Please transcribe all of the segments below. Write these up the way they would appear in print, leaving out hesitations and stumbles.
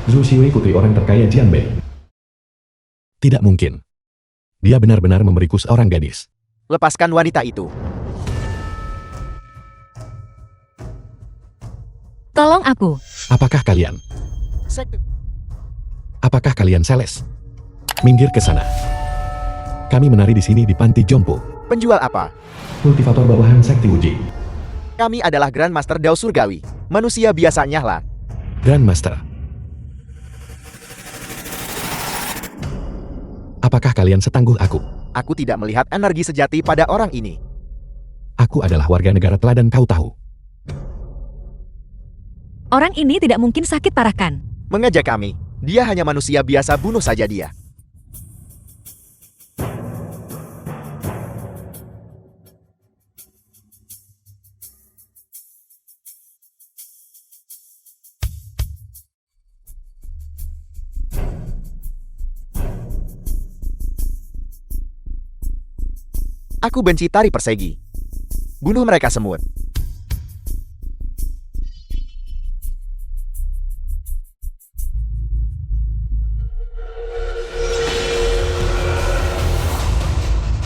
Zhu Xiwei putri orang terkaya Jianbei. Tidak mungkin. Dia benar-benar memberiku seorang gadis. Lepaskan wanita itu. Tolong aku. Apakah kalian? Apakah kalian Seles? Minggir ke sana. Kami menari di sini di Panti Jompo. Penjual apa? Kultivator bawahan Sekti Uji. Kami adalah Grandmaster Dao Surgawi. Manusia biasanya lah. Grandmaster. Apakah kalian setangguh aku? Aku tidak melihat energi sejati pada orang ini. Aku adalah warga negara teladan, kau tahu. Orang ini tidak mungkin sakit parah kan? Mengejek kami. Dia hanya manusia biasa, bunuh saja dia. Aku benci tari persegi. Bunuh mereka semut.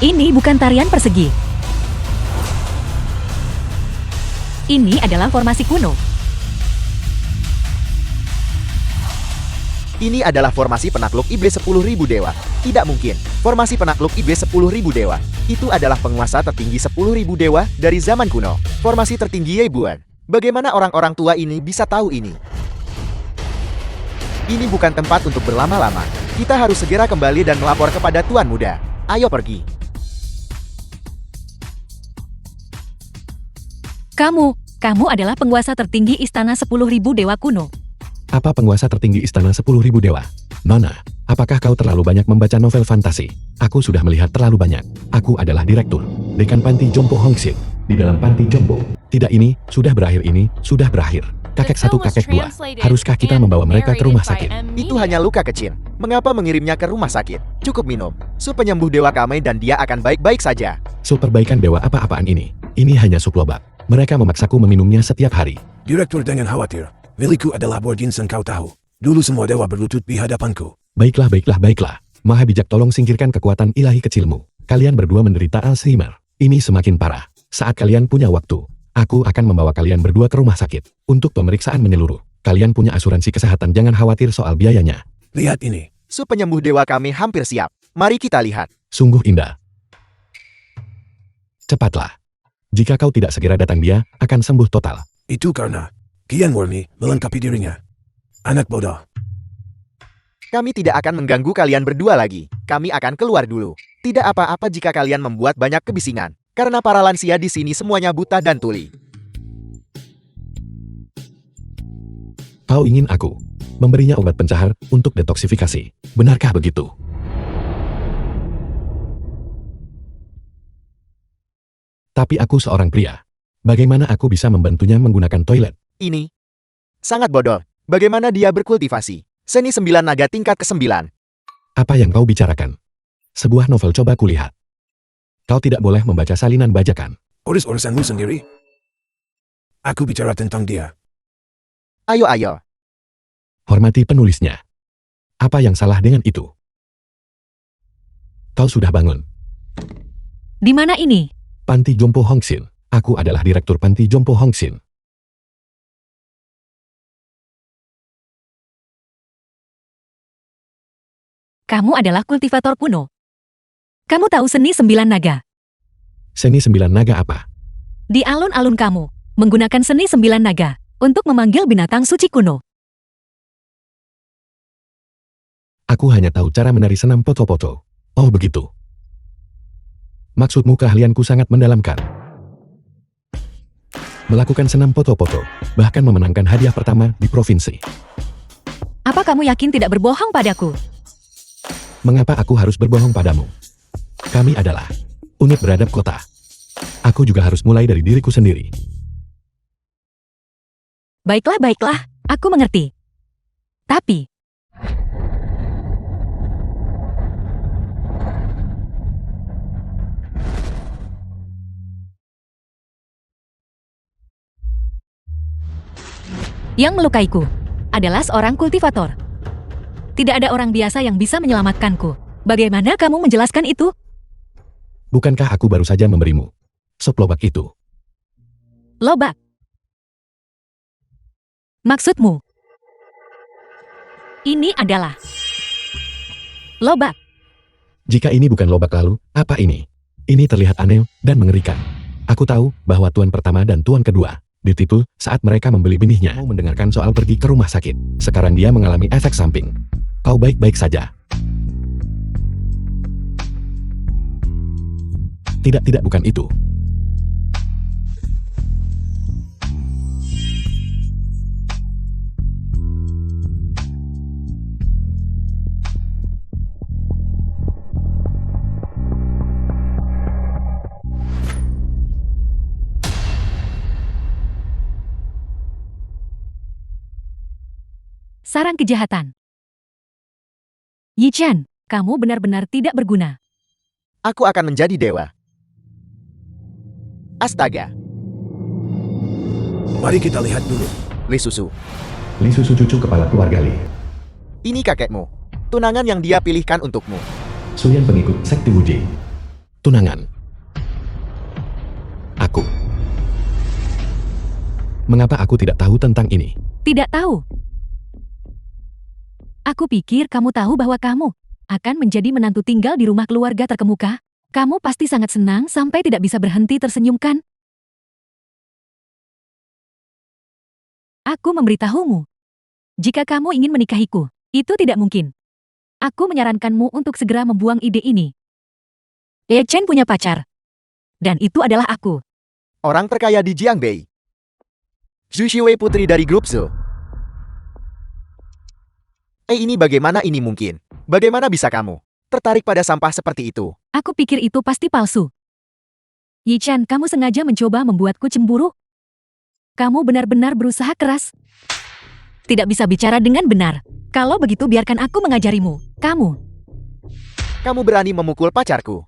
Ini bukan tarian persegi. Ini adalah formasi kuno. Ini adalah formasi penakluk iblis 10.000 dewa. Tidak mungkin. Formasi penakluk iblis 10.000 dewa. Itu adalah penguasa tertinggi 10.000 dewa dari zaman kuno. Formasi tertinggi Yebuan. Bagaimana orang-orang tua ini bisa tahu ini? Ini bukan tempat untuk berlama-lama. Kita harus segera kembali dan melapor kepada Tuan Muda. Ayo pergi. Kamu adalah penguasa tertinggi istana 10.000 dewa kuno. Apa penguasa tertinggi istana 10.000 dewa? Nona, apakah kau terlalu banyak membaca novel fantasi? Aku sudah melihat terlalu banyak. Aku adalah direktur, dekan Panti Jompo Hongxin. Di dalam Panti Jompo. Tidak, ini, sudah berakhir ini, sudah berakhir. Kakek satu, kakek dua. Haruskah kita membawa mereka ke rumah sakit? Itu hanya luka kecil. Mengapa mengirimnya ke rumah sakit? Cukup minum. Sup penyembuh dewa kami dan dia akan baik-baik saja. Sup perbaikan dewa apa-apaan ini? Ini hanya sup lobak. Mereka memaksaku meminumnya setiap hari. Direktur, jangan khawatir. Milikku adalah buah ginseng, kau tahu. Dulu semua dewa berlutut di hadapanku. Baiklah, baiklah, baiklah. Maha bijak, tolong singkirkan kekuatan ilahi kecilmu. Kalian berdua menderita Alzheimer. Ini semakin parah. Saat kalian punya waktu, aku akan membawa kalian berdua ke rumah sakit untuk pemeriksaan menyeluruh. Kalian punya asuransi kesehatan, jangan khawatir soal biayanya. Lihat ini. Sup penyembuh dewa kami hampir siap. Mari kita lihat. Sungguh indah. Cepatlah. Jika kau tidak segera datang, dia akan sembuh total. Itu karena Kian murni melengkapi dirinya. Anak bodoh. Kami tidak akan mengganggu kalian berdua lagi. Kami akan keluar dulu. Tidak apa-apa jika kalian membuat banyak kebisingan. Karena para lansia di sini semuanya buta dan tuli. Kau ingin aku memberinya obat pencahar untuk detoksifikasi. Benarkah begitu? Tapi aku seorang pria. Bagaimana aku bisa membantunya menggunakan toilet? Ini sangat bodoh. Bagaimana dia berkultivasi? Seni 9 naga tingkat ke-9. Apa yang kau bicarakan? Sebuah novel, coba kulihat. Kau tidak boleh membaca salinan bajakan. Urus urusanmu sendiri. Aku bicara tentang dia. Ayo. Hormati penulisnya. Apa yang salah dengan itu? Kau sudah bangun. Di mana ini? Panti Jompo Hongxin. Aku adalah direktur Panti Jompo Hongxin. Kamu adalah kultivator kuno. Kamu tahu seni 9 naga? Seni 9 naga apa? Di alun-alun kamu, menggunakan seni 9 naga untuk memanggil binatang suci kuno. Aku hanya tahu cara menari senam poto-poto. Oh begitu. Maksudmu keahlianku sangat mendalamkan. Melakukan senam poto-poto, bahkan memenangkan hadiah pertama di provinsi. Apa kamu yakin tidak berbohong padaku? Mengapa aku harus berbohong padamu? Kami adalah unit beradab kota. Aku juga harus mulai dari diriku sendiri. Baiklah, aku mengerti. Tapi, yang melukaiku adalah seorang kultivator. Tidak ada orang biasa yang bisa menyelamatkanku. Bagaimana kamu menjelaskan itu? Bukankah aku baru saja memberimu sop lobak itu? Lobak. Maksudmu? Ini adalah lobak. Jika ini bukan lobak lalu, apa ini? Ini terlihat aneh dan mengerikan. Aku tahu bahwa tuan pertama dan tuan kedua ditipu saat mereka membeli benihnya. Mau mendengarkan soal pergi ke rumah sakit. Sekarang dia mengalami efek samping. Kau baik-baik saja. Tidak, bukan itu. Sarang kejahatan. Yi Chen, kamu benar-benar tidak berguna. Aku akan menjadi dewa. Astaga, Mari kita lihat dulu. Li Susu. Li Susu cucu kepala keluarga Li. Ini kakekmu. Tunangan yang dia pilihkan untukmu. Suyan pengikut sekte Wuji. Tunangan. Aku. Mengapa aku tidak tahu tentang ini? Tidak tahu. Aku pikir kamu tahu bahwa kamu akan menjadi menantu tinggal di rumah keluarga terkemuka. Kamu pasti sangat senang sampai tidak bisa berhenti tersenyum, kan? Aku memberitahumu. Jika kamu ingin menikahiku, itu tidak mungkin. Aku menyarankanmu untuk segera membuang ide ini. Ye Chen punya pacar. Dan itu adalah aku. Orang terkaya di Jiangbei. Zhu Xiwei putri dari grup Zhou. Ini bagaimana ini mungkin? Bagaimana bisa kamu tertarik pada sampah seperti itu? Aku pikir itu pasti palsu. Yi Chen, kamu sengaja mencoba membuatku cemburu? Kamu benar-benar berusaha keras. Tidak bisa bicara dengan benar. Kalau begitu biarkan aku mengajarimu. Kamu berani memukul pacarku?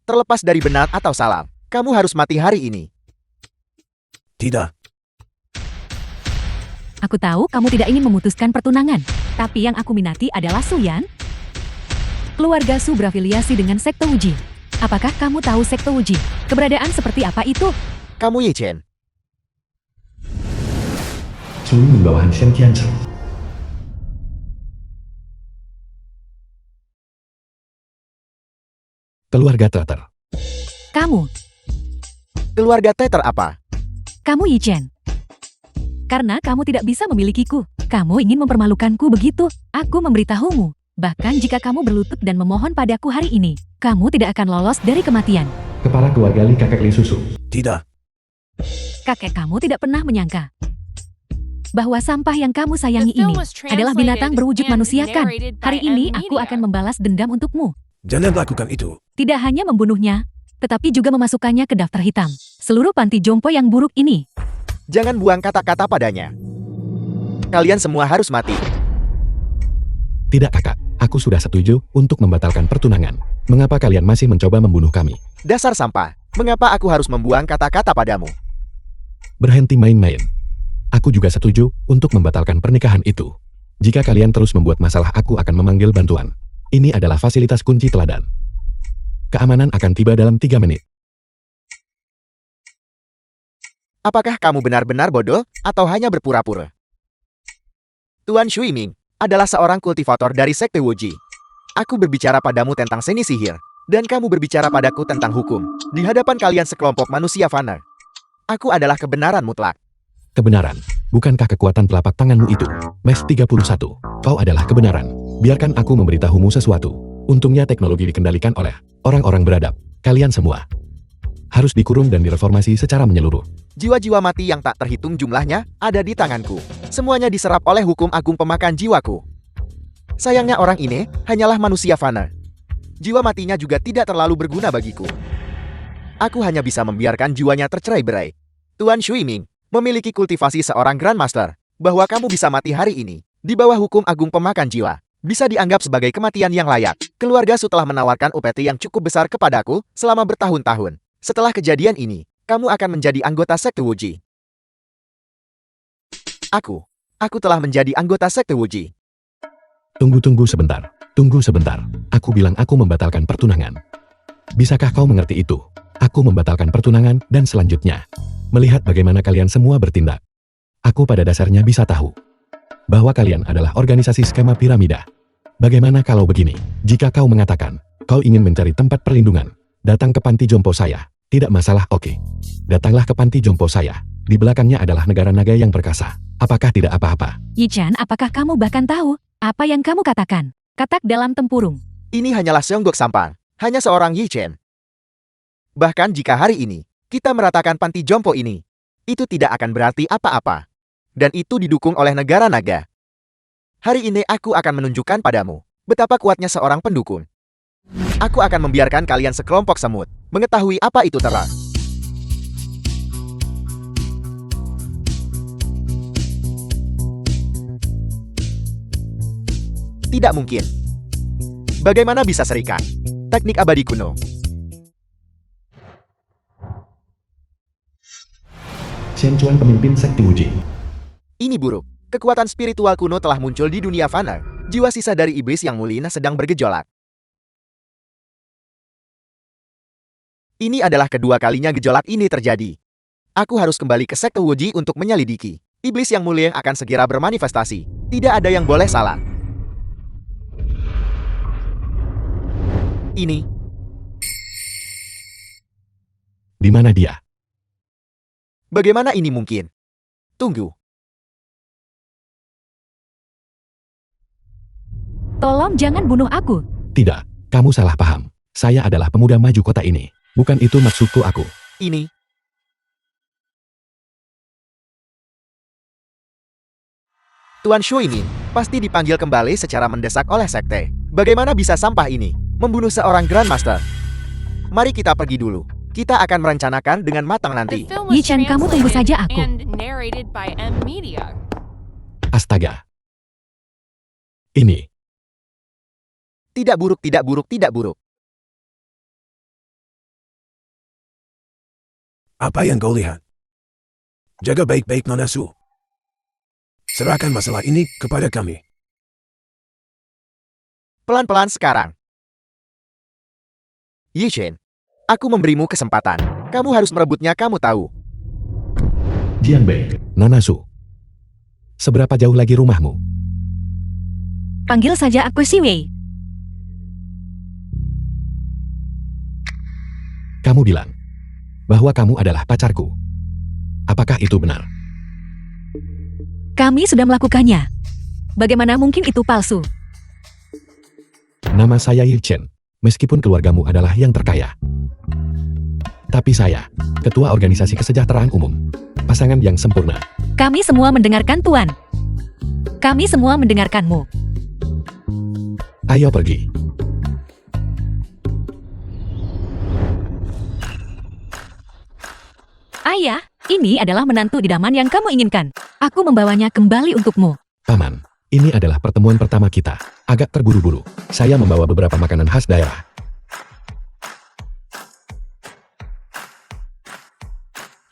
Terlepas dari benar atau salah, kamu harus mati hari ini. Tidak. Aku tahu kamu tidak ingin memutuskan pertunangan. Tapi yang aku minati adalah Suyan. Keluarga Su berafiliasi dengan sekte Wuji. Apakah kamu tahu sekte Wuji? Keberadaan seperti apa itu? Kamu Yi Chen. Suyu bawahan Shen Qianzhou. Keluarga Teter. Kamu Keluarga Teter apa? Yi Chen. Karena kamu tidak bisa memilikiku. Kamu ingin mempermalukanku begitu. Aku memberitahumu. Bahkan jika kamu berlutut dan memohon padaku hari ini, kamu tidak akan lolos dari kematian. Kepala keluarga Li kakek Li Susu. Tidak. Kakek kamu tidak pernah menyangka bahwa sampah yang kamu sayangi ini adalah binatang berwujud manusia, kan? Hari ini aku akan membalas dendam untukmu. Jangan lakukan itu. Tidak hanya membunuhnya, tetapi juga memasukkannya ke daftar hitam. Seluruh panti jompo yang buruk ini. Jangan buang kata-kata padanya. Kalian semua harus mati. Tidak kakak, aku sudah setuju untuk membatalkan pertunangan. Mengapa kalian masih mencoba membunuh kami? Dasar sampah. Mengapa aku harus membuang kata-kata padamu? Berhenti main-main. Aku juga setuju untuk membatalkan pernikahan itu. Jika kalian terus membuat masalah, aku akan memanggil bantuan. Ini adalah fasilitas kunci teladan. Keamanan akan tiba dalam 3 menit. Apakah kamu benar-benar bodoh atau hanya berpura-pura? Tuan Shui Ming adalah seorang kultivator dari sekte Wuji. Aku berbicara padamu tentang seni sihir, dan kamu berbicara padaku tentang hukum. Di hadapan kalian sekelompok manusia fana. Aku adalah kebenaran mutlak. Kebenaran, bukankah kekuatan telapak tanganmu itu? Mes 31, kau adalah kebenaran. Biarkan aku memberitahumu sesuatu. Untungnya teknologi dikendalikan oleh orang-orang beradab. Kalian semua harus dikurung dan direformasi secara menyeluruh. Jiwa-jiwa mati yang tak terhitung jumlahnya ada di tanganku. Semuanya diserap oleh hukum agung pemakan jiwaku. Sayangnya orang ini hanyalah manusia fana. Jiwa matinya juga tidak terlalu berguna bagiku. Aku hanya bisa membiarkan jiwanya tercerai-berai. Tuan Shui Ming memiliki kultivasi seorang Grandmaster. Bahwa kamu bisa mati hari ini di bawah hukum agung pemakan jiwa bisa dianggap sebagai kematian yang layak. Keluarga Su telah menawarkan upeti yang cukup besar kepadaku selama bertahun-tahun. Setelah kejadian ini, kamu akan menjadi anggota sekte Wuji. Aku telah menjadi anggota sekte Wuji. Tunggu sebentar. Tunggu sebentar. Aku bilang aku membatalkan pertunangan. Bisakah kau mengerti itu? Aku membatalkan pertunangan dan selanjutnya. Melihat bagaimana kalian semua bertindak. Aku pada dasarnya bisa tahu. Bahwa kalian adalah organisasi skema piramida. Bagaimana kalau begini? Jika kau mengatakan, kau ingin mencari tempat perlindungan. Datang ke panti jompo saya. Tidak masalah, oke. Datanglah ke panti jompo saya. Di belakangnya adalah negara naga yang perkasa. Apakah tidak apa-apa? Yi-chan, apakah kamu bahkan tahu apa yang kamu katakan? Katak dalam tempurung. Ini hanyalah Seonggok Sampan. Hanya seorang Yi-chen. Bahkan jika hari ini, kita meratakan panti jompo ini, itu tidak akan berarti apa-apa. Dan itu didukung oleh negara naga. Hari ini aku akan menunjukkan padamu, betapa kuatnya seorang pendukung. Aku akan membiarkan kalian sekelompok semut, mengetahui apa itu terang. Tidak mungkin. Bagaimana bisa serikat? Teknik abadi kuno. Xian Chuan pemimpin sekte Wujing. Ini buruk. Kekuatan spiritual kuno telah muncul di dunia fana. Jiwa sisa dari iblis yang mulia sedang bergejolak. Ini adalah kedua kalinya gejolak ini terjadi. Aku harus kembali ke sekte Wuji untuk menyelidiki. Iblis yang mulia akan segera bermanifestasi. Tidak ada yang boleh salah. Ini. Di mana dia? Bagaimana ini mungkin? Tunggu. Tolong jangan bunuh aku. Tidak, kamu salah paham. Saya adalah pemuda maju kota ini. Bukan itu maksudku aku. Ini. Tuan Shu ini pasti dipanggil kembali secara mendesak oleh sekte. Bagaimana bisa sampah ini membunuh seorang Grandmaster? Mari kita pergi dulu. Kita akan merencanakan dengan matang nanti. Yi-chan, kamu tunggu saja aku. Astaga. Ini. Tidak buruk, tidak buruk, tidak buruk. Apa yang kau lihat? Jaga baik-baik Nona Su. Serahkan masalah ini kepada kami. Pelan-pelan sekarang. Yi-chen, aku memberimu kesempatan. Kamu harus merebutnya, kamu tahu. Jianbei, Nona Su. Seberapa jauh lagi rumahmu? Panggil saja aku si Wei. Kamu bilang bahwa kamu adalah pacarku. Apakah itu benar? Kami sudah melakukannya. Bagaimana mungkin itu palsu? Nama saya Yi-chen. Meskipun keluargamu adalah yang terkaya. Tapi saya, ketua organisasi kesejahteraan umum. Pasangan yang sempurna. Kami semua mendengarkan Tuan. Kami semua mendengarkanmu. Ayo pergi. Ayah, ini adalah menantu idaman yang kamu inginkan. Aku membawanya kembali untukmu. Paman, ini adalah pertemuan pertama kita. Agak terburu-buru. Saya membawa beberapa makanan khas daerah.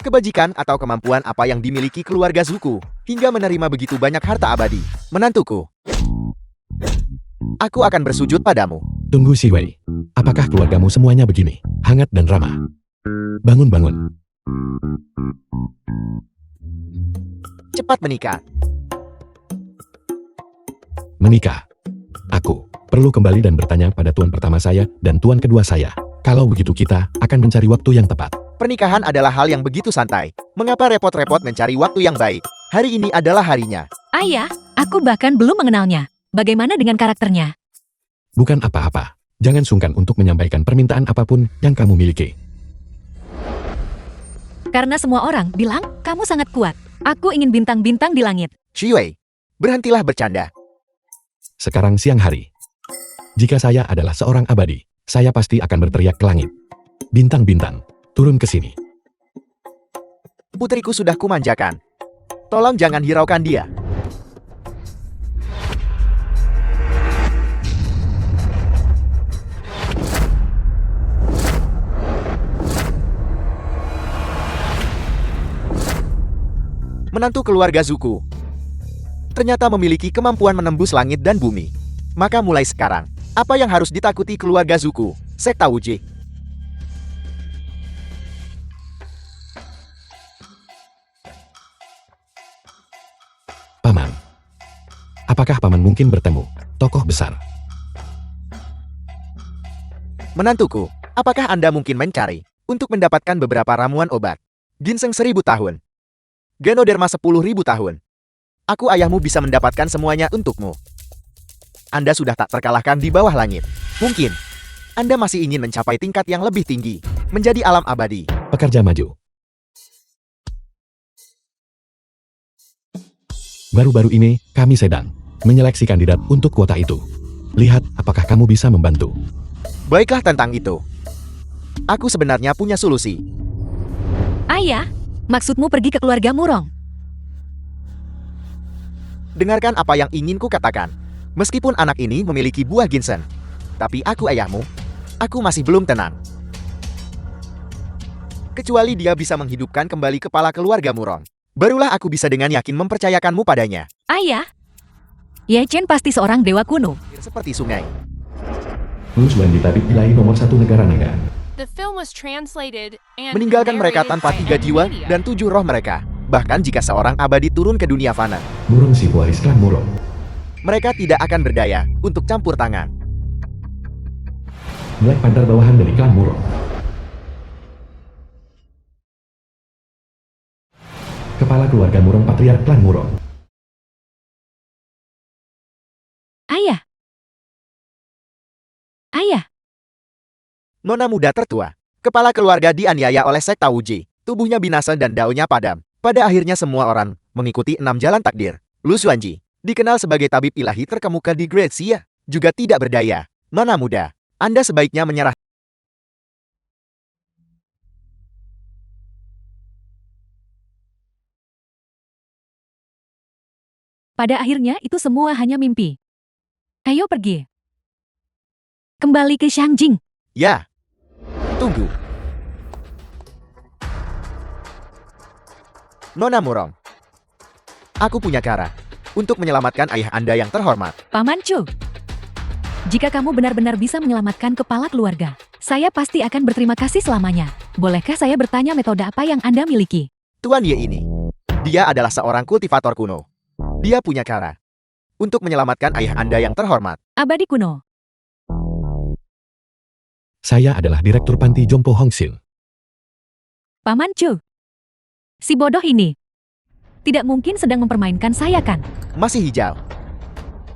Kebajikan atau kemampuan apa yang dimiliki keluarga Zuko hingga menerima begitu banyak harta abadi. Menantuku. Aku akan bersujud padamu. Tunggu si Wei. Apakah keluargamu semuanya begini? Hangat dan ramah. Bangun-bangun. Cepat menikah. Menikah. Aku perlu kembali dan bertanya pada tuan pertama saya dan tuan kedua saya. Kalau begitu kita akan mencari waktu yang tepat. Pernikahan adalah hal yang begitu santai. Mengapa repot-repot mencari waktu yang baik? Hari ini adalah harinya. Ayah, aku bahkan belum mengenalnya. Bagaimana dengan karakternya? Bukan apa-apa. Jangan sungkan untuk menyampaikan permintaan apapun yang kamu miliki. Karena semua orang bilang kamu sangat kuat. Aku ingin bintang-bintang di langit. Shiwei, berhentilah bercanda. Sekarang siang hari. Jika saya adalah seorang abadi, saya pasti akan berteriak ke langit. Bintang-bintang, turun ke sini. Putriku sudah kumanjakan. Tolong jangan hiraukan dia. Menantu keluarga Zuko ternyata memiliki kemampuan menembus langit dan bumi. Maka mulai sekarang, apa yang harus ditakuti keluarga Zuko, sekta Wuji? Paman. Apakah Paman mungkin bertemu tokoh besar? Menantuku, apakah Anda mungkin mencari untuk mendapatkan beberapa ramuan obat? Ginseng 1000 tahun. Ganoderma 10.000 tahun. Aku ayahmu bisa mendapatkan semuanya untukmu. Anda sudah tak terkalahkan di bawah langit. Mungkin Anda masih ingin mencapai tingkat yang lebih tinggi, menjadi alam abadi. Pekerja maju. Baru-baru ini, kami sedang menyeleksi kandidat untuk kuota itu. Lihat apakah kamu bisa membantu. Baiklah tentang itu. Aku sebenarnya punya solusi. Ayah, maksudmu pergi ke keluarga Murong? Dengarkan apa yang ingin ku katakan. Meskipun anak ini memiliki buah ginseng, tapi aku ayahmu, aku masih belum tenang. Kecuali dia bisa menghidupkan kembali kepala keluarga Murong. Barulah aku bisa dengan yakin mempercayakanmu padanya. Ayah, Ye Chen pasti seorang dewa kuno. Seperti sungai. Lulusan di tabib ilahi nomor 1 negara naga. The film was translated and Meninggalkan mereka narrated tanpa by 3 jiwa Media. dan 7 roh mereka. Bahkan jika seorang abadi turun ke dunia fana, Murong si pewaris klan Murong. mereka tidak akan berdaya untuk campur tangan. Black Panther bawahan dari klan Murong. Kepala keluarga Murong Patriark klan Murong. Ayah. Ayah, Nona muda tertua, kepala keluarga dianiaya oleh sekta Wuji, tubuhnya binasa dan daunnya padam. Pada akhirnya semua orang mengikuti 6 jalan takdir. Lu Xuanji, dikenal sebagai tabib ilahi terkemuka di Great Xia, juga tidak berdaya. Nona muda, Anda sebaiknya menyerah. pada akhirnya itu semua hanya mimpi. Ayo pergi. Kembali ke Shangjing. Ya. Tunggu. Nona Murong. Aku punya cara untuk menyelamatkan ayah Anda yang terhormat. Paman Chu. Jika kamu benar-benar bisa menyelamatkan kepala keluarga, saya pasti akan berterima kasih selamanya. Bolehkah saya bertanya metode apa yang Anda miliki? Tuan Ye ini. Dia adalah seorang kultivator kuno. Dia punya cara untuk menyelamatkan ayah Anda yang terhormat. Abadi kuno. Saya adalah Direktur Panti Jompo Hongsil. Paman Chu. Si bodoh ini tidak mungkin sedang mempermainkan saya kan? Masih hijau.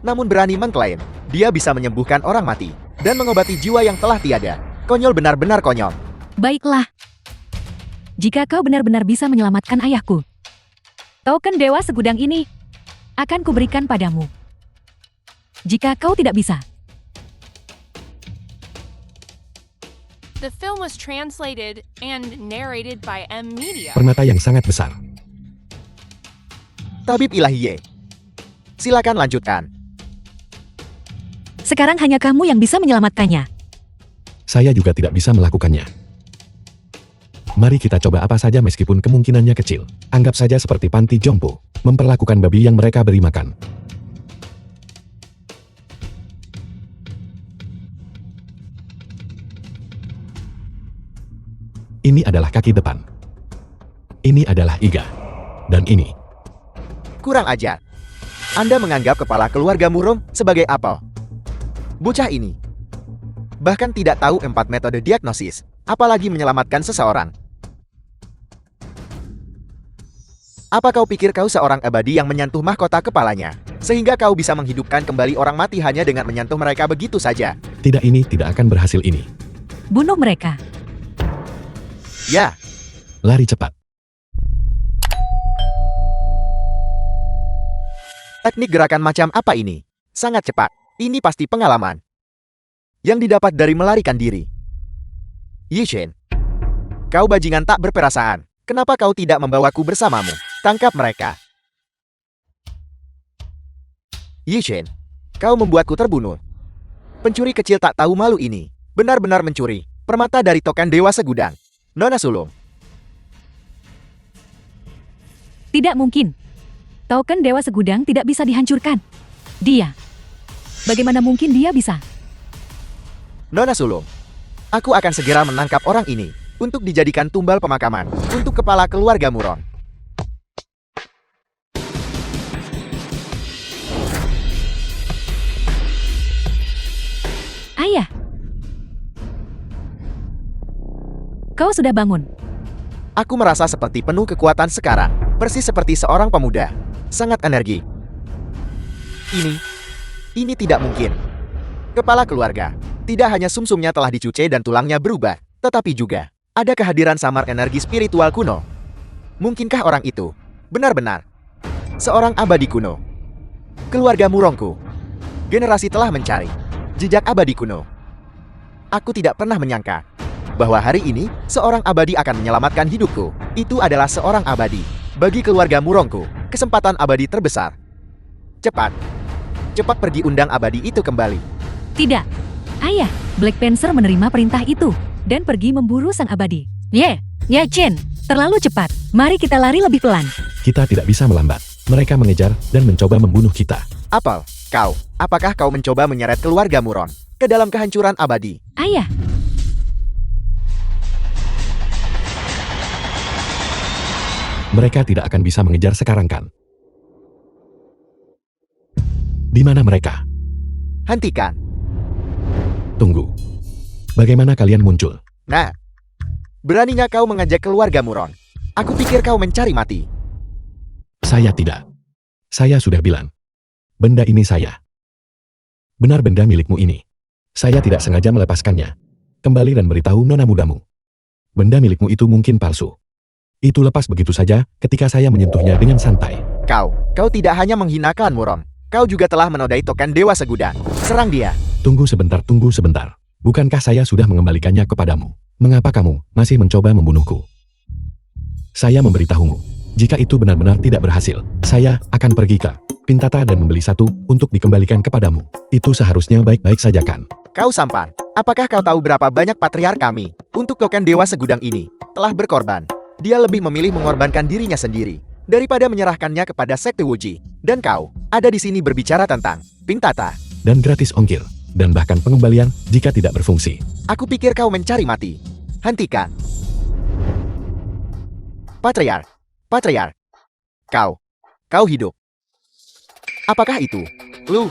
Namun berani mengklaim, dia bisa menyembuhkan orang mati dan mengobati jiwa yang telah tiada. Konyol benar-benar konyol. Baiklah. Jika kau benar-benar bisa menyelamatkan ayahku, token dewa segudang ini akan kuberikan padamu. Jika kau tidak bisa, The film was translated and narrated by Media. Permata yang sangat besar. Tabib ilahi Ye. Silakan lanjutkan. sekarang hanya kamu yang bisa menyelamatkannya. Saya juga tidak bisa melakukannya. Mari kita coba apa saja meskipun kemungkinannya kecil. Anggap saja seperti Panti Jompo, memperlakukan babi yang mereka beri makan. Ini adalah kaki depan. Ini adalah iga. Dan ini. Kurang ajar. Anda menganggap kepala keluarga Murong sebagai apa? Bocah ini bahkan tidak tahu 4 metode diagnosis, apalagi menyelamatkan seseorang. Apa kau pikir kau seorang abadi yang menyentuh mahkota kepalanya, sehingga kau bisa menghidupkan kembali orang mati hanya dengan menyentuh mereka begitu saja? Tidak, ini tidak akan berhasil ini. Bunuh mereka. Ya, Lari cepat. teknik gerakan macam apa ini? Sangat cepat. Ini pasti pengalaman yang didapat dari melarikan diri. Yishen, kau bajingan tak berperasaan. Kenapa kau tidak membawaku bersamamu? Tangkap mereka. Yishen, kau membuatku terbunuh. Pencuri kecil tak tahu malu ini. Benar-benar mencuri. Permata dari token dewa segudang. Nona sulung. Tidak mungkin. Token dewa segudang tidak bisa dihancurkan. Dia Bagaimana mungkin dia bisa? Nona Sulung, aku akan segera menangkap orang ini untuk dijadikan tumbal pemakaman untuk kepala keluarga Muron. Ayah. Kau sudah bangun. Aku merasa seperti penuh kekuatan sekarang, persis seperti seorang pemuda. Sangat energi. Ini tidak mungkin. Kepala keluarga, tidak hanya sumsumnya telah dicuci dan tulangnya berubah, tetapi juga ada kehadiran samar energi spiritual kuno. Mungkinkah orang itu benar-benar seorang abadi kuno? Keluarga Murongku, generasi telah mencari jejak abadi kuno. Aku tidak pernah menyangka bahwa hari ini seorang abadi akan menyelamatkan hidupku. Itu adalah seorang abadi. Bagi keluarga Murongku, kesempatan abadi terbesar. Cepat pergi undang abadi itu kembali. Tidak. Ayah, Black Panther menerima perintah itu dan pergi memburu sang abadi. Ye Chen, terlalu cepat. Mari kita lari lebih pelan. Kita tidak bisa melambat. Mereka mengejar dan mencoba membunuh kita. Apel, apakah kau mencoba menyeret keluarga Muron ke dalam kehancuran abadi? Ayah, Mereka tidak akan bisa mengejar sekarang kan? Di mana mereka? Hentikan. Tunggu. Bagaimana kalian muncul? Nah, beraninya kau mengajak keluarga Muron. Aku pikir kau mencari mati. Saya tidak. Saya sudah bilang. Benda ini saya. Benar benda milikmu ini. Saya tidak sengaja melepaskannya. Kembali dan beritahu nona mudamu. Benda milikmu itu mungkin palsu. Itu lepas begitu saja ketika saya menyentuhnya dengan santai. Kau tidak hanya menghinakan Muron. Kau juga telah menodai token Dewa Segudang. Serang dia. Tunggu sebentar. Bukankah saya sudah mengembalikannya kepadamu? Mengapa kamu masih mencoba membunuhku? Saya memberitahumu. Jika itu benar-benar tidak berhasil, saya akan pergi ke Pintata dan membeli satu untuk dikembalikan kepadamu. Itu seharusnya baik-baik saja kan? Kau sampan. Apakah kau tahu berapa banyak patriark kami untuk token Dewa Segudang ini telah berkorban? Dia lebih memilih mengorbankan dirinya sendiri daripada menyerahkannya kepada Sekte Wuji. Dan kau ada di sini berbicara tentang Pintata dan gratis ongkir, dan bahkan pengembalian jika tidak berfungsi. Aku pikir kau mencari mati. Hentikan. Patriark. Kau hidup. Apakah itu Lu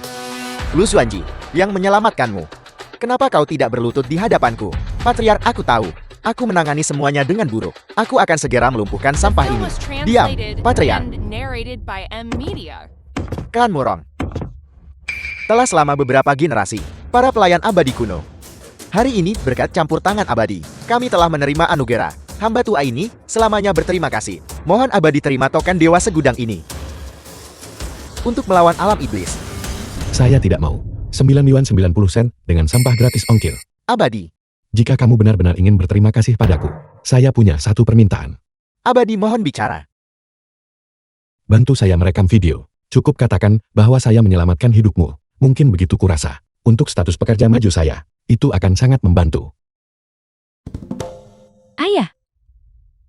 Xuanji yang menyelamatkanmu? Kenapa kau tidak berlutut di hadapanku? Patriark, aku tahu. Aku menangani semuanya dengan buruk. Aku akan segera melumpuhkan sampah Film ini. was Diam, translated Patriark. and narrated by M Media. Klan Muron. Telah selama beberapa generasi, para pelayan abadi kuno. Hari ini, berkat campur tangan abadi, kami telah menerima anugerah. Hamba tua ini selamanya berterima kasih. Mohon abadi terima token Dewa Segudang ini untuk melawan alam iblis. Saya tidak mau. 9 yuan 90 sen dengan sampah gratis ongkir. Abadi. Jika kamu benar-benar ingin berterima kasih padaku, saya punya satu permintaan. Abadi, mohon bicara. Bantu saya merekam video. Cukup katakan bahwa saya menyelamatkan hidupmu. Mungkin begitu kurasa. Untuk status pekerja maju saya, itu akan sangat membantu. ayah.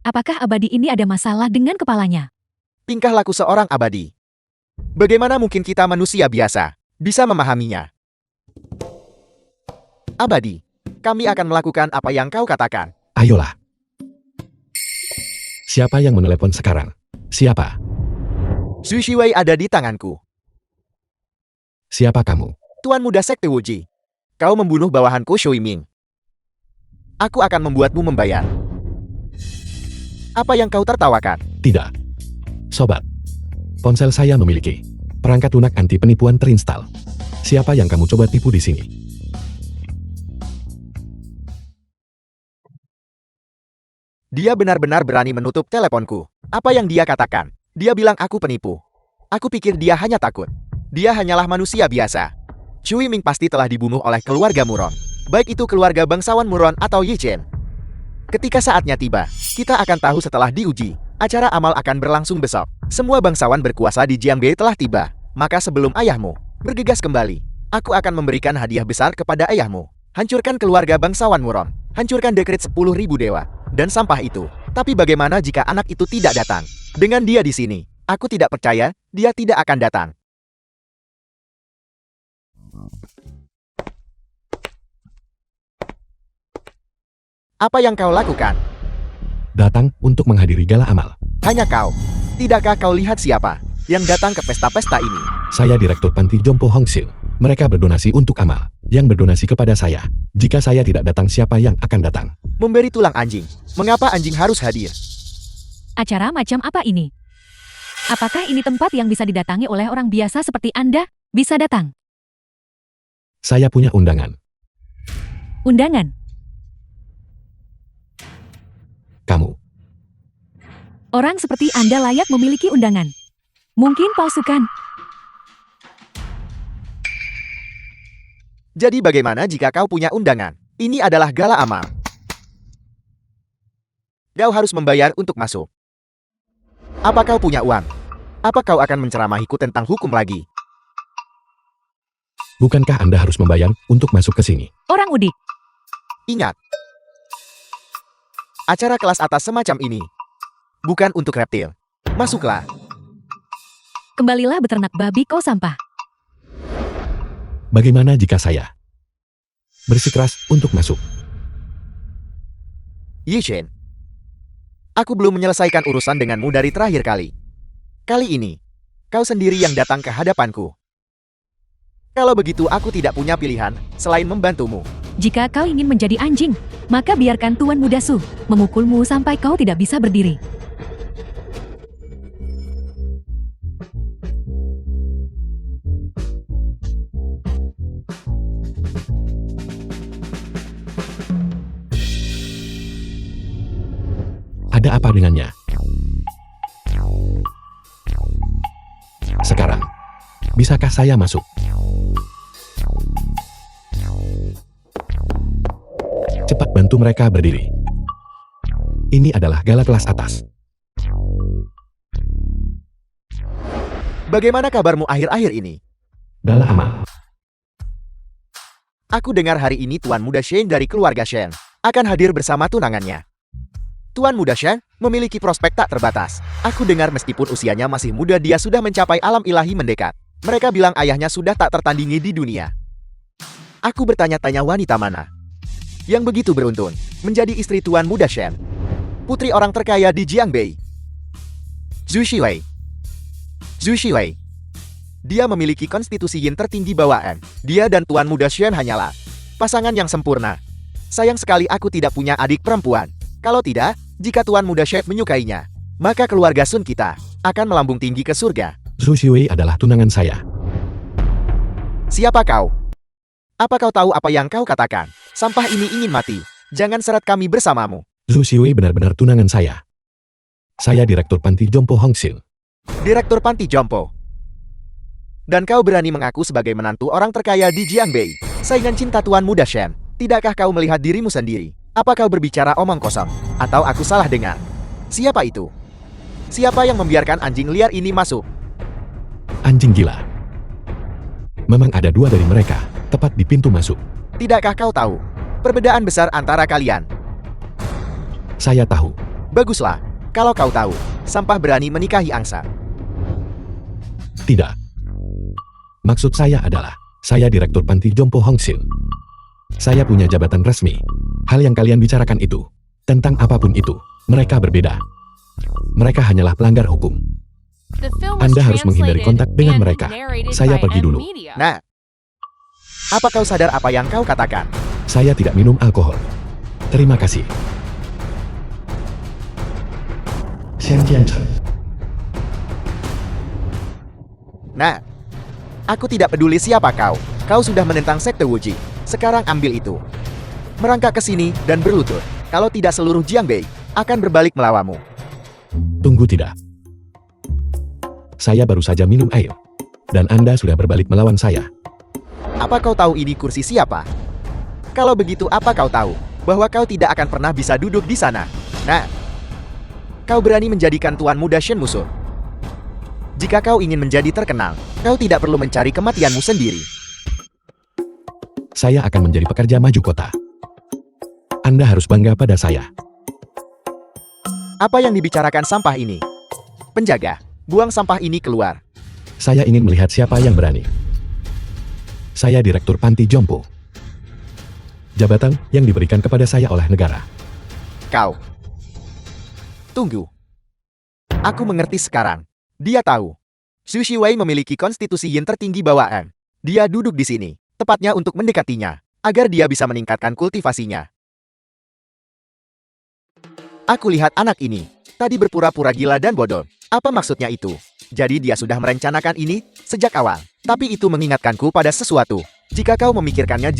Apakah abadi ini ada masalah dengan kepalanya? Tingkah laku seorang abadi. Bagaimana mungkin kita manusia biasa bisa memahaminya? Abadi, kami akan melakukan apa yang kau katakan. Ayolah. Siapa yang menelepon sekarang? Siapa? Zhu Shiwei ada di tanganku. Siapa kamu? Tuan Muda Sekte Wuji. Kau membunuh bawahanku Shui Ming. Aku akan membuatmu membayar. Apa yang kau tertawakan? Tidak. Sobat. Ponsel saya memiliki perangkat lunak anti penipuan terinstal. Siapa yang kamu coba tipu di sini? Dia benar-benar berani menutup teleponku. Apa yang dia katakan? Dia bilang aku penipu. Aku pikir dia hanya takut. Dia hanyalah manusia biasa. Shui Ming pasti telah dibunuh oleh keluarga Muron. Baik itu keluarga bangsawan Muron atau Yi Chen. Ketika saatnya tiba, kita akan tahu setelah diuji. Acara amal akan berlangsung besok. Semua bangsawan berkuasa di Jiangge telah tiba. Maka sebelum ayahmu bergegas kembali, aku akan memberikan hadiah besar kepada ayahmu. Hancurkan keluarga bangsawan Muron. Hancurkan dekret 10.000 dewa dan sampah itu. Tapi bagaimana jika anak itu tidak datang? Dengan dia di sini, aku tidak percaya dia tidak akan datang. Apa yang kau lakukan? Datang untuk menghadiri gala amal. Hanya kau. Tidakkah kau lihat siapa yang datang ke pesta-pesta ini? Saya Direktur Panti Jompo Hongsil. Mereka berdonasi untuk amal. Yang berdonasi kepada saya. Jika saya tidak datang, siapa yang akan datang? Memberi tulang anjing. Mengapa anjing harus hadir? Acara macam apa ini? Apakah ini tempat yang bisa didatangi oleh orang biasa seperti Anda? Bisa datang. Saya punya undangan. Undangan. Kamu. Orang seperti Anda layak memiliki undangan. Mungkin palsukan. Jadi bagaimana jika kau punya undangan? Ini adalah gala amal. Kau harus membayar untuk masuk. Apa kau punya uang? Apa kau akan menceramahiku tentang hukum lagi? Bukankah Anda harus membayar untuk masuk ke sini? Orang udik. Ingat, acara kelas atas semacam ini bukan untuk reptil. Masuklah. Kembalilah beternak babi kau sampah. Bagaimana jika saya bersikeras untuk masuk? Yishen, aku belum menyelesaikan urusan denganmu dari terakhir kali. Kali ini, kau sendiri yang datang ke hadapanku. Kalau begitu aku tidak punya pilihan selain membantumu. Jika kau ingin menjadi anjing, maka biarkan Tuan Muda Su memukulmu sampai kau tidak bisa berdiri. Ada apa dengannya? Sekarang, bisakah saya masuk? Cepat bantu mereka berdiri. Ini adalah gala kelas atas. Bagaimana kabarmu akhir-akhir ini? Gala amal. Aku dengar hari ini Tuan Muda Shen dari keluarga Shen akan hadir bersama tunangannya. Tuan Muda Shen memiliki prospek tak terbatas. Aku dengar meskipun usianya masih muda, dia sudah mencapai alam ilahi mendekat. Mereka bilang ayahnya sudah tak tertandingi di dunia. Aku bertanya-tanya wanita mana yang begitu beruntun menjadi istri Tuan Muda Shen, putri orang terkaya di Jiangbei. Zhu Shiwei. Zhu Shiwei. Dia memiliki konstitusi yin tertinggi bawaan. Dia dan Tuan Muda Shen hanyalah pasangan yang sempurna. Sayang sekali aku tidak punya adik perempuan. Kalau tidak, jika Tuan Muda Shen menyukainya, maka keluarga Sun kita akan melambung tinggi ke surga. Zhu Shiwei adalah tunangan saya. Siapa kau? Apa kau tahu apa yang kau katakan? Sampah ini ingin mati. Jangan seret kami bersamamu. Zhu Shiwei benar-benar tunangan saya. Saya Direktur Panti Jompo Hongsil. Direktur Panti Jompo. Dan kau berani mengaku sebagai menantu orang terkaya di Jiangbei, saingan cinta Tuan Muda Shen. Tidakkah kau melihat dirimu sendiri? Apa kau berbicara omong kosong? Atau aku salah dengar? Siapa itu? Siapa yang membiarkan anjing liar ini masuk? Anjing gila. Memang ada dua dari mereka, tepat di pintu masuk. Tidakkah kau tahu perbedaan besar antara kalian? Saya tahu. Baguslah, kalau kau tahu, sampah berani menikahi angsa. Tidak. Maksud saya adalah, saya Direktur Panti Jompo Hongsil. Saya punya jabatan resmi. Hal yang kalian bicarakan itu, tentang apapun itu, mereka berbeda. Mereka hanyalah pelanggar hukum. The film was Anda harus menghindari translated kontak dengan and mereka. narrated Saya by pergi M dulu. Media. Nah, apa kau sadar apa yang kau katakan? Saya tidak minum alkohol. Terima kasih. Nah, aku tidak peduli siapa kau. Kau sudah menentang sekte Wuji. Sekarang ambil itu. Merangkak ke sini dan berlutut. Kalau tidak seluruh Jiangbei akan berbalik melawanmu. Tunggu tidak. Saya baru saja minum air. Dan Anda sudah berbalik melawan saya. Apa kau tahu ini kursi siapa? Kalau begitu apa kau tahu bahwa kau tidak akan pernah bisa duduk di sana? Nah, kau berani menjadikan Tuan Muda Shen musuh. Jika kau ingin menjadi terkenal, kau tidak perlu mencari kematianmu sendiri. Saya akan menjadi pekerja maju kota. Anda harus bangga pada saya. Apa yang dibicarakan sampah ini? Penjaga, buang sampah ini keluar. Saya ingin melihat siapa yang berani. Saya Direktur Panti Jompo. Jabatan yang diberikan kepada saya oleh negara. Kau. Tunggu. Aku mengerti sekarang. Dia tahu. Xu Shiwei memiliki konstitusi yin tertinggi bawaan. Dia duduk di sini, tepatnya untuk mendekatinya, agar dia bisa meningkatkan kultivasinya. Aku lihat anak ini, tadi berpura-pura gila dan bodoh. Apa maksudnya itu? Jadi dia sudah merencanakan ini sejak awal. Tapi itu mengingatkanku pada sesuatu. Jika kau memikirkannya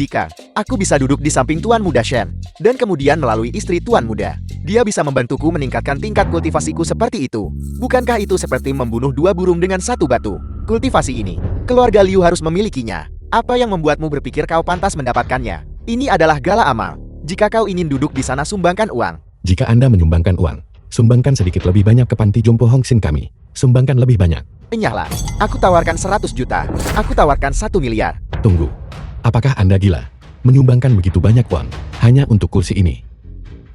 aku bisa duduk di samping Tuan Muda Shen. Dan kemudian melalui istri Tuan Muda. Dia bisa membantuku meningkatkan tingkat kultivasiku seperti itu. Bukankah itu seperti membunuh dua burung dengan satu batu? Kultivasi ini, keluarga Liu harus memilikinya. Apa yang membuatmu berpikir kau pantas mendapatkannya? Ini adalah gala amal. Jika kau ingin duduk di sana, sumbangkan uang. Jika Anda menyumbangkan uang, sumbangkan sedikit lebih banyak ke panti jompo Hongxin kami. Sumbangkan lebih banyak. Enyahlah. Aku tawarkan 100 juta. Aku tawarkan 1 miliar. Tunggu. Apakah Anda gila? Menyumbangkan begitu banyak uang hanya untuk kursi ini.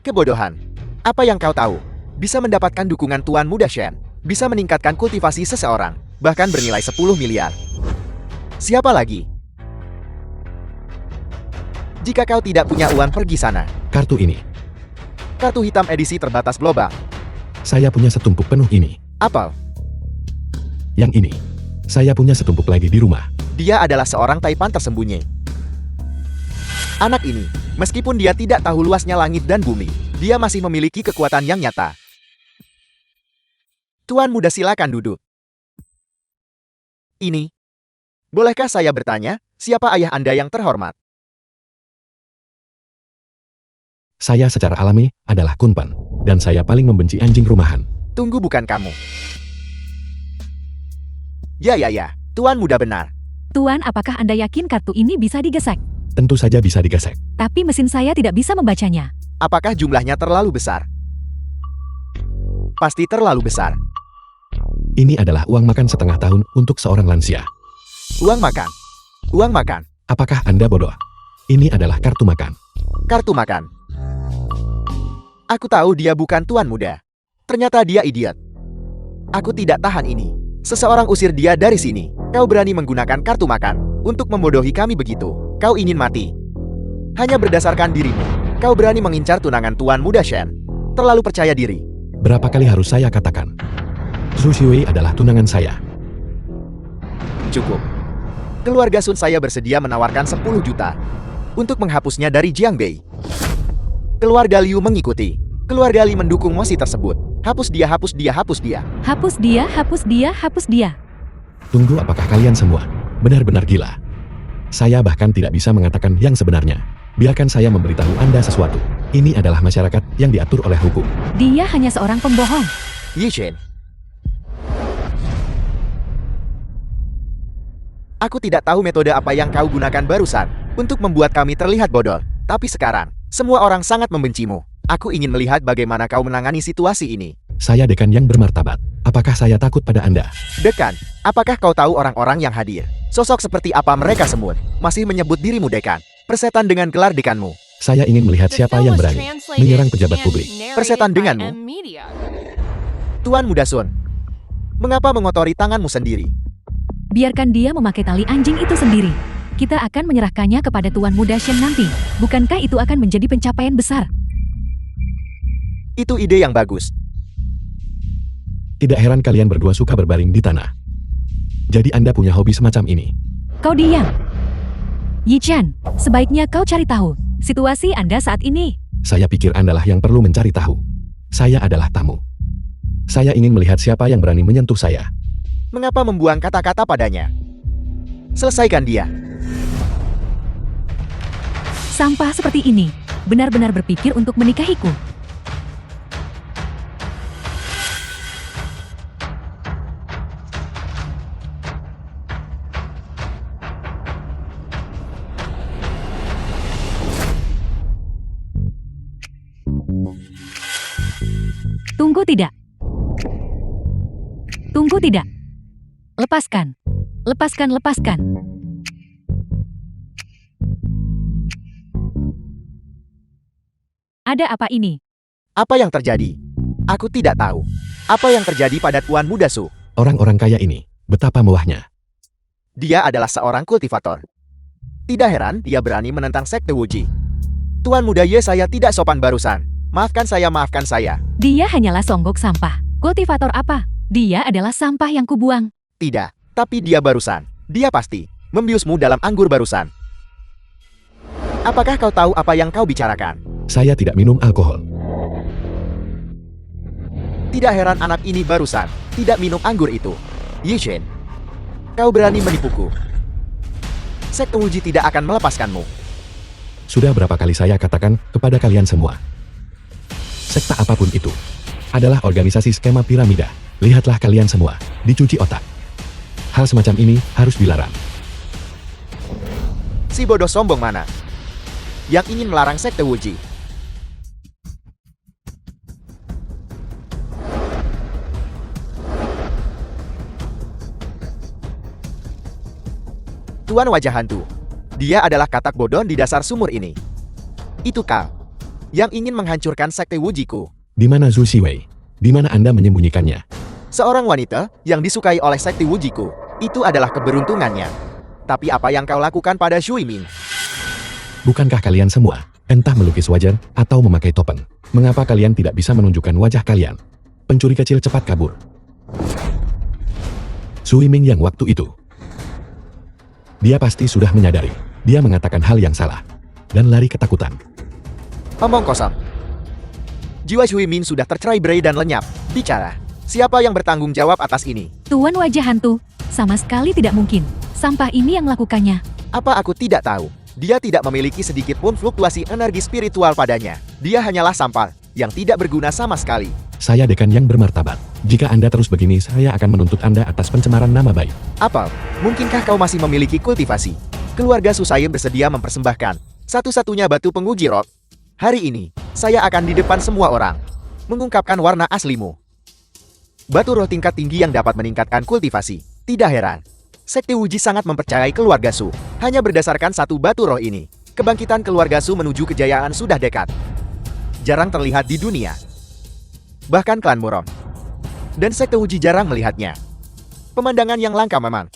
Kebodohan. Apa yang kau tahu? Bisa mendapatkan dukungan Tuan Muda Shen. Bisa meningkatkan kultivasi seseorang. Bahkan bernilai 10 miliar. Siapa lagi? Jika kau tidak punya uang, pergi sana. Kartu ini. Kartu hitam edisi terbatas global. Saya punya setumpuk penuh ini. Apel. Yang ini. Saya punya setumpuk lagi di rumah. Dia adalah seorang taipan tersembunyi. Anak ini, meskipun dia tidak tahu luasnya langit dan bumi, dia masih memiliki kekuatan yang nyata. Tuan Muda, silakan duduk. Ini. Bolehkah saya bertanya, siapa ayah Anda yang terhormat? Saya secara alami adalah Kunpan, dan saya paling membenci anjing rumahan. Tunggu, bukan kamu. Ya, Tuan Muda benar. Tuan, apakah Anda yakin kartu ini bisa digesek? Tentu saja bisa digesek. Tapi mesin saya tidak bisa membacanya. Apakah jumlahnya terlalu besar? Pasti terlalu besar. Ini adalah uang makan setengah tahun untuk seorang lansia. Uang makan. Uang makan. Apakah Anda bodoh? Ini adalah kartu makan. Kartu makan. Aku tahu dia bukan Tuan Muda. Ternyata dia idiot. Aku tidak tahan ini. Seseorang usir dia dari sini. Kau berani menggunakan kartu makan untuk membodohi kami begitu. Kau ingin mati. Hanya berdasarkan dirimu. Kau berani mengincar tunangan Tuan Muda Shen. Terlalu percaya diri. Berapa kali harus saya katakan? Xu Shiwei adalah tunangan saya. Cukup. Keluarga Sun saya bersedia menawarkan 10 juta untuk menghapusnya dari Jiangbei. Keluarga Liu mengikuti. Keluarga Li mendukung mosi tersebut. Hapus dia, hapus dia, hapus dia. Hapus dia, hapus dia, hapus dia. Tunggu, apakah kalian semua benar-benar gila? Saya bahkan tidak bisa mengatakan yang sebenarnya. Biarkan saya memberitahu Anda sesuatu. Ini adalah masyarakat yang diatur oleh hukum. Dia hanya seorang pembohong. Yi Shen. Aku tidak tahu metode apa yang kau gunakan barusan untuk membuat kami terlihat bodoh. Tapi sekarang, semua orang sangat membencimu. Aku ingin melihat bagaimana kau menangani situasi ini. Saya dekan yang bermartabat. Apakah saya takut pada Anda? Dekan, apakah kau tahu orang-orang yang hadir? Sosok seperti apa mereka semua? Masih menyebut dirimu dekan. Persetan dengan gelar dekanmu. Saya ingin melihat The siapa film yang was berani translated menyerang pejabat and publik. narrated Persetan by denganmu. M Media. Tuan Muda Sun, mengapa mengotori tanganmu sendiri? Biarkan dia memakai tali anjing itu sendiri. Kita akan menyerahkannya kepada Tuan Muda Shen nanti. Bukankah itu akan menjadi pencapaian besar? Itu ide yang bagus. Tidak heran kalian berdua suka berbaring di tanah. Jadi Anda punya hobi semacam ini. Kau diam. Yi Chen, sebaiknya kau cari tahu situasi Anda saat ini. Saya pikir Anda lah yang perlu mencari tahu. Saya adalah tamu. Saya ingin melihat siapa yang berani menyentuh saya. Mengapa membuang kata-kata padanya? Selesaikan dia. Sampah seperti ini, benar-benar berpikir untuk menikahiku. Tunggu tidak. Tunggu tidak. Lepaskan. Lepaskan, lepaskan. Ada apa ini? Apa yang terjadi? Aku tidak tahu. Apa yang terjadi pada Tuan Muda Su? Orang-orang kaya ini, betapa mewahnya. Dia adalah seorang kultivator. Tidak heran dia berani menentang Sekte Wuji. Tuan Muda Ye, saya tidak sopan barusan. Maafkan saya, maafkan saya. Dia hanyalah songgok sampah. Kultivator apa? Dia adalah sampah yang kubuang. Tidak, tapi dia barusan. Dia pasti membiusmu dalam anggur barusan. Apakah kau tahu apa yang kau bicarakan? Saya tidak minum alkohol. Tidak heran anak ini barusan tidak minum anggur itu. Yishin, kau berani menipuku. Sekte Wuji tidak akan melepaskanmu. Sudah berapa kali saya katakan kepada kalian semua. Sekta apapun itu adalah organisasi skema piramida. Lihatlah kalian semua, dicuci otak. Hal semacam ini harus dilarang. Si bodoh sombong mana yang ingin melarang Sekte Wuji? Tuan wajah hantu. Dia adalah katak bodoh di dasar sumur ini. Itu kau yang ingin menghancurkan Sekte Wujiku. Di mana Zhu Xiwei? Di mana Anda menyembunyikannya? Seorang wanita yang disukai oleh Sekte Wujiku. Itu adalah keberuntungannya. Tapi apa yang kau lakukan pada Shui Min? Bukankah kalian semua entah melukis wajah atau memakai topeng? Mengapa kalian tidak bisa menunjukkan wajah kalian? Pencuri kecil cepat kabur. Sui Ming yang waktu itu. Dia pasti sudah menyadari. Dia mengatakan hal yang salah. Dan lari ketakutan. Omong kosong. Jiwa Shui Min sudah tercerai-berai dan lenyap. Bicara. Siapa yang bertanggung jawab atas ini? Tuan wajah hantu. Sama sekali tidak mungkin. Sampah ini yang melakukannya. Apa aku tidak tahu? Dia tidak memiliki sedikit pun fluktuasi energi spiritual padanya. Dia hanyalah sampah yang tidak berguna sama sekali. Saya dekan yang bermartabat. Jika Anda terus begini, saya akan menuntut Anda atas pencemaran nama baik. Apel, mungkinkah kau masih memiliki kultivasi? Keluarga Susaye bersedia mempersembahkan satu-satunya batu penguji roh. Hari ini, saya akan di depan semua orang mengungkapkan warna aslimu. Batu roh tingkat tinggi yang dapat meningkatkan kultivasi. Tidak heran. Sekte Wuji sangat mempercayai keluarga Su. Hanya berdasarkan satu batu roh ini, kebangkitan keluarga Su menuju kejayaan sudah dekat. Jarang terlihat di dunia. Bahkan klan Murong dan Sekte Wuji jarang melihatnya. Pemandangan yang langka memang.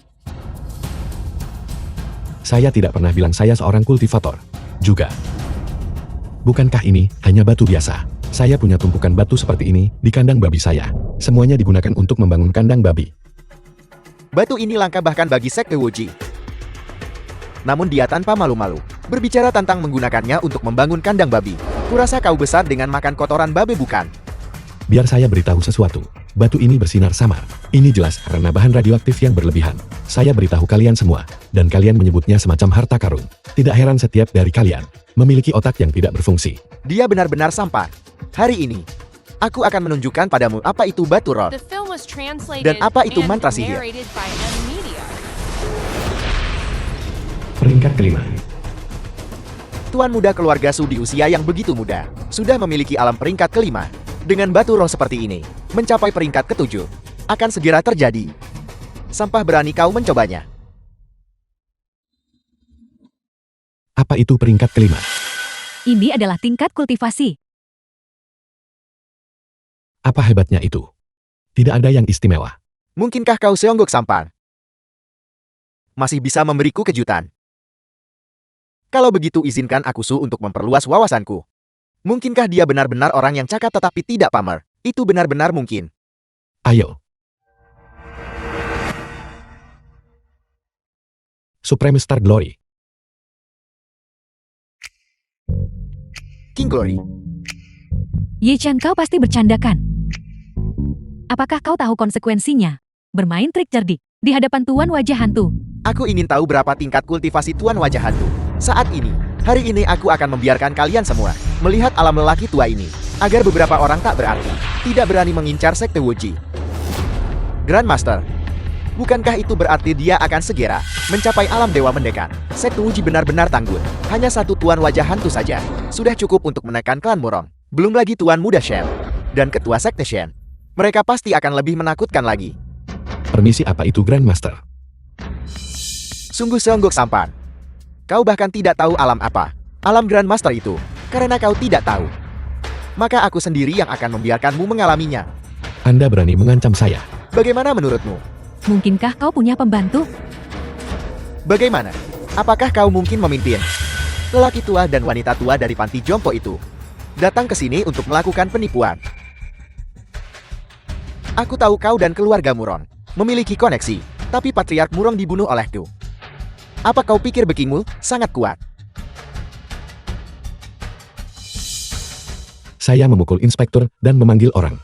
Saya tidak pernah bilang saya seorang kultivator. Juga. Bukankah ini hanya batu biasa? Saya punya tumpukan batu seperti ini di kandang babi saya. Semuanya digunakan untuk membangun kandang babi. Batu ini langka bahkan bagi Sekte Wuji. Namun dia tanpa malu-malu berbicara tentang menggunakannya untuk membangun kandang babi. Kurasa kau besar dengan makan kotoran babi bukan? Biar saya beritahu sesuatu. Batu ini bersinar samar. Ini jelas karena bahan radioaktif yang berlebihan. Saya beritahu kalian semua, dan kalian menyebutnya semacam harta karun. Tidak heran setiap dari kalian memiliki otak yang tidak berfungsi. Dia benar-benar sampah. Hari ini, aku akan menunjukkan padamu apa itu batu roh. The film was translated Dan apa itu and mantra sihir? narrated by M Media. Peringkat kelima. Tuan muda keluarga Su di usia yang begitu muda, sudah memiliki alam peringkat kelima. Dengan batu roh seperti ini, mencapai peringkat ketujuh, akan segera terjadi. Sampah berani kau mencobanya. Apa itu peringkat kelima? Ini adalah tingkat kultivasi. Apa hebatnya itu? Tidak ada yang istimewa. Mungkinkah kau seonggok sampan? Masih bisa memberiku kejutan. Kalau begitu izinkan aku Su untuk memperluas wawasanku. Mungkinkah dia benar-benar orang yang cakap tetapi tidak pamer? Itu benar-benar mungkin. Ayo. Supreme Star Glory. King Glory. Ye Chan, kau pasti bercandakan. Apakah kau tahu konsekuensinya? Bermain trik cerdik di hadapan Tuan wajah hantu. Aku ingin tahu berapa tingkat kultivasi Tuan wajah hantu. Saat ini, hari ini aku akan membiarkan kalian semua melihat alam lelaki tua ini. Agar beberapa orang tak berarti tidak berani mengincar Sekte Wuji. Grandmaster, bukankah itu berarti dia akan segera mencapai alam dewa mendekat? Sekte Wuji benar-benar tangguh. Hanya satu Tuan wajah hantu saja sudah cukup untuk menekan klan Murong. Belum lagi Tuan muda Shen dan ketua Sekte Shen. Mereka pasti akan lebih menakutkan lagi. Permisi, apa itu Grandmaster? Sungguh seonggok sampan. Kau bahkan tidak tahu alam apa. Alam Grandmaster itu. Karena kau tidak tahu, maka aku sendiri yang akan membiarkanmu mengalaminya. Anda berani mengancam saya. Bagaimana menurutmu? Mungkinkah kau punya pembantu? Bagaimana? Apakah kau mungkin memimpin lelaki tua dan wanita tua dari panti jompo itu? datang ke sini untuk melakukan penipuan. Aku tahu kau dan keluarga Murong memiliki koneksi, tapi Patriark Murong dibunuh olehku. Apa kau pikir Bekingmu sangat kuat? Saya memukul inspektur dan memanggil orang.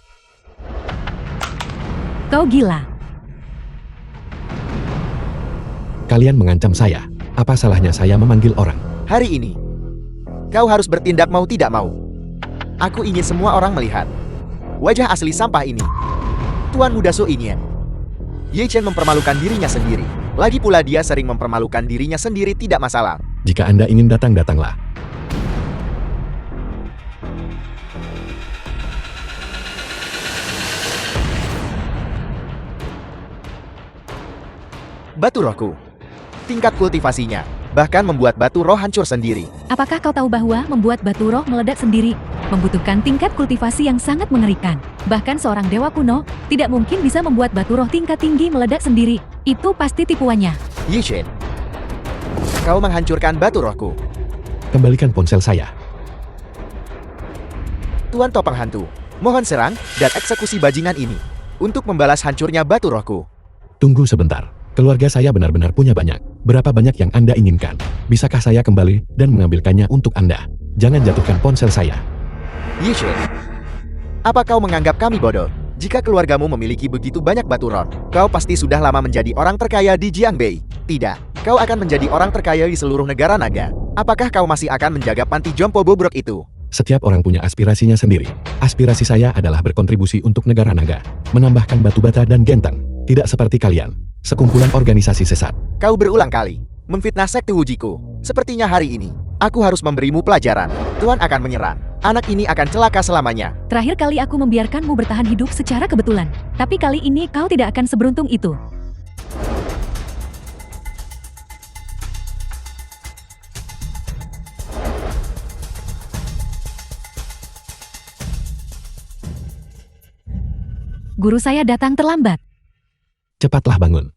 Kau gila. Kalian mengancam saya. Apa salahnya saya memanggil orang? Hari ini, kau harus bertindak mau tidak mau. Aku ingin semua orang melihat wajah asli sampah ini. Tuan Muda Su Ingyen. Ye Chen mempermalukan dirinya sendiri. Lagi pula dia sering mempermalukan dirinya sendiri, tidak masalah. Jika Anda ingin datang, datanglah. Batu rohku. Tingkat kultivasinya bahkan membuat batu roh hancur sendiri. Apakah kau tahu bahwa membuat batu roh meledak sendiri membutuhkan tingkat kultivasi yang sangat mengerikan? Bahkan seorang dewa kuno tidak mungkin bisa membuat batu roh tingkat tinggi meledak sendiri. Itu pasti tipuannya. Ye Chen, kau menghancurkan batu rohku. Kembalikan ponsel saya. Tuan Topeng Hantu, mohon serang dan eksekusi bajingan ini untuk membalas hancurnya batu rohku. Tunggu sebentar. Keluarga saya benar-benar punya banyak. Berapa banyak yang Anda inginkan? Bisakah saya kembali dan mengambilkannya untuk Anda? Jangan jatuhkan ponsel saya. Ye Chen, apa kau menganggap kami bodoh? Jika keluargamu memiliki begitu banyak batu roh, kau pasti sudah lama menjadi orang terkaya di Jiangbei. Tidak, kau akan menjadi orang terkaya di seluruh negara naga. Apakah kau masih akan menjaga panti jompo bobrok itu? Setiap orang punya aspirasinya sendiri. Aspirasi saya adalah berkontribusi untuk negara naga, menambahkan batu bata dan genteng. Tidak seperti kalian, sekumpulan organisasi sesat. Kau berulang kali memfitnah sekte Wujiku. Sepertinya hari ini, aku harus memberimu pelajaran. Tuan akan menyerang. Anak ini akan celaka selamanya. Terakhir kali aku membiarkanmu bertahan hidup secara kebetulan. Tapi kali ini kau tidak akan seberuntung itu. Guru saya datang terlambat. Cepatlah bangun.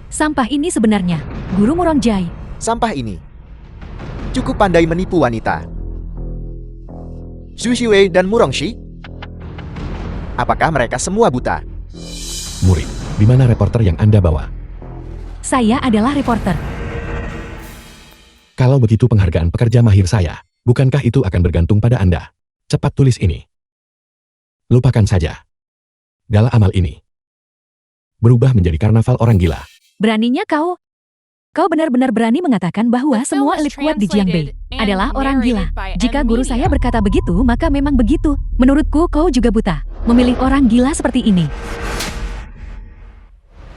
Sampah ini sebenarnya Guru Murongjai. Sampah ini cukup pandai menipu wanita. Xu Xiwei dan Murongshi? Apakah mereka semua buta? Murid, di mana reporter yang Anda bawa? Saya adalah reporter. Kalau begitu penghargaan pekerja mahir saya, bukankah itu akan bergantung pada Anda? Cepat tulis ini. Lupakan saja. Gala amal ini berubah menjadi karnaval orang gila. Beraninya kau? Kau benar-benar berani mengatakan bahwa The film semua was elit kuat di Jiangbei translated and adalah orang gila. narrated by Jika guru Media. saya berkata begitu, maka memang begitu. Menurutku kau juga buta. Memilih orang gila seperti ini.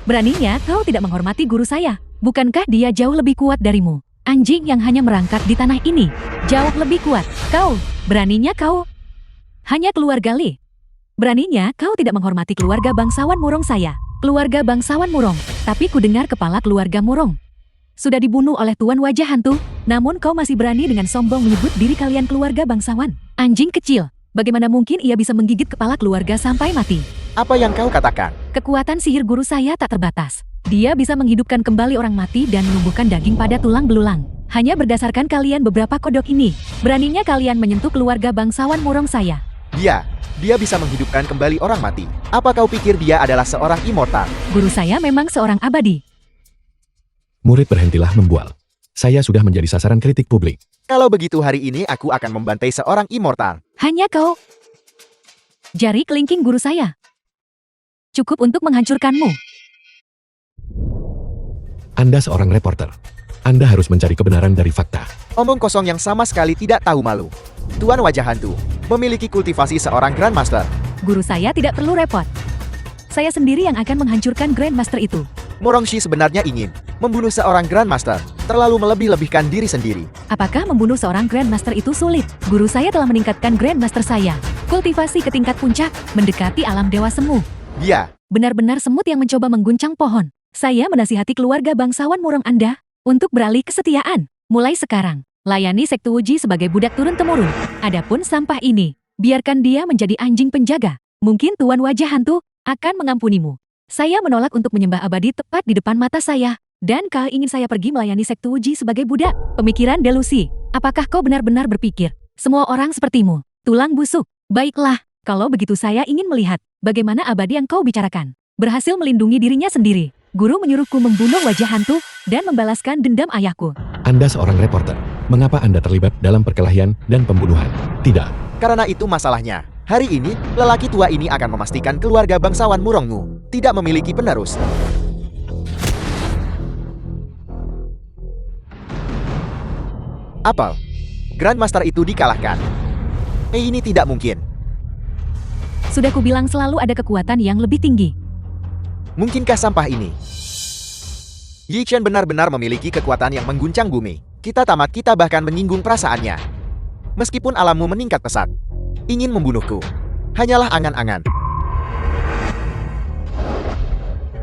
Beraninya kau tidak menghormati guru saya. Bukankah dia jauh lebih kuat darimu? Anjing yang hanya merangkak di tanah ini. Jauh lebih kuat. Kau, beraninya kau hanya keluarga Li. Beraninya kau tidak menghormati keluarga bangsawan Murong saya. Keluarga bangsawan Murong. Tapi ku dengar kepala keluarga Murong sudah dibunuh oleh Tuan Wajah Hantu. Namun kau masih berani dengan sombong menyebut diri kalian keluarga bangsawan. Anjing kecil. Bagaimana mungkin ia bisa menggigit kepala keluarga sampai mati? Apa yang kau katakan? Kekuatan sihir guru saya tak terbatas. Dia bisa menghidupkan kembali orang mati dan menumbuhkan daging pada tulang belulang. Hanya berdasarkan kalian beberapa kodok ini. Beraninya kalian menyentuh keluarga bangsawan Murong saya. Dia bisa menghidupkan kembali orang mati. Apa kau pikir dia adalah seorang immortal? Guru saya memang seorang abadi. Murid, berhentilah membual. Saya sudah menjadi sasaran kritik publik. Kalau begitu hari ini aku akan membantai seorang immortal. Hanya kau. Jari kelingking guru saya cukup untuk menghancurkanmu. Anda seorang reporter. Anda harus mencari kebenaran dari fakta. Omong kosong yang sama sekali tidak tahu malu. Tuan Wajah Hantu memiliki kultivasi seorang Grandmaster. Guru saya tidak perlu repot. Saya sendiri yang akan menghancurkan Grandmaster itu. Murongshi sebenarnya ingin membunuh seorang Grandmaster, terlalu melebih-lebihkan diri sendiri. Apakah membunuh seorang Grandmaster itu sulit? Guru saya telah meningkatkan Grandmaster saya. Kultivasi ke tingkat puncak, mendekati alam dewa semu. Dia Benar-benar semut yang mencoba mengguncang pohon. Saya menasihati keluarga bangsawan Murong Anda untuk beralih kesetiaan. Mulai sekarang, layani Sekte Wuji sebagai budak turun-temurun. Adapun sampah ini, biarkan dia menjadi anjing penjaga. Mungkin Tuan Wajah Hantu akan mengampunimu. Saya menolak untuk menyembah abadi tepat di depan mata saya. Dan kau ingin saya pergi melayani Sekte Wuji sebagai budak? Pemikiran delusi. Apakah kau benar-benar berpikir, semua orang sepertimu, tulang busuk? Baiklah, kalau begitu saya ingin melihat, bagaimana abadi yang kau bicarakan. Berhasil melindungi dirinya sendiri. Guru menyuruhku membunuh wajah hantu, dan membalaskan dendam ayahku. Anda seorang reporter. Mengapa Anda terlibat dalam perkelahian dan pembunuhan? Tidak. Karena itu masalahnya. Hari ini, lelaki tua ini akan memastikan keluarga bangsawan Murongngu tidak memiliki penerus. Apel, Grandmaster itu dikalahkan. Ini tidak mungkin. Sudah kubilang selalu ada kekuatan yang lebih tinggi. Mungkinkah sampah ini? Yi Chen benar-benar memiliki kekuatan yang mengguncang bumi. Kita tamat, kita bahkan menyinggung perasaannya. Meskipun alammu meningkat pesat, ingin membunuhku hanyalah angan-angan.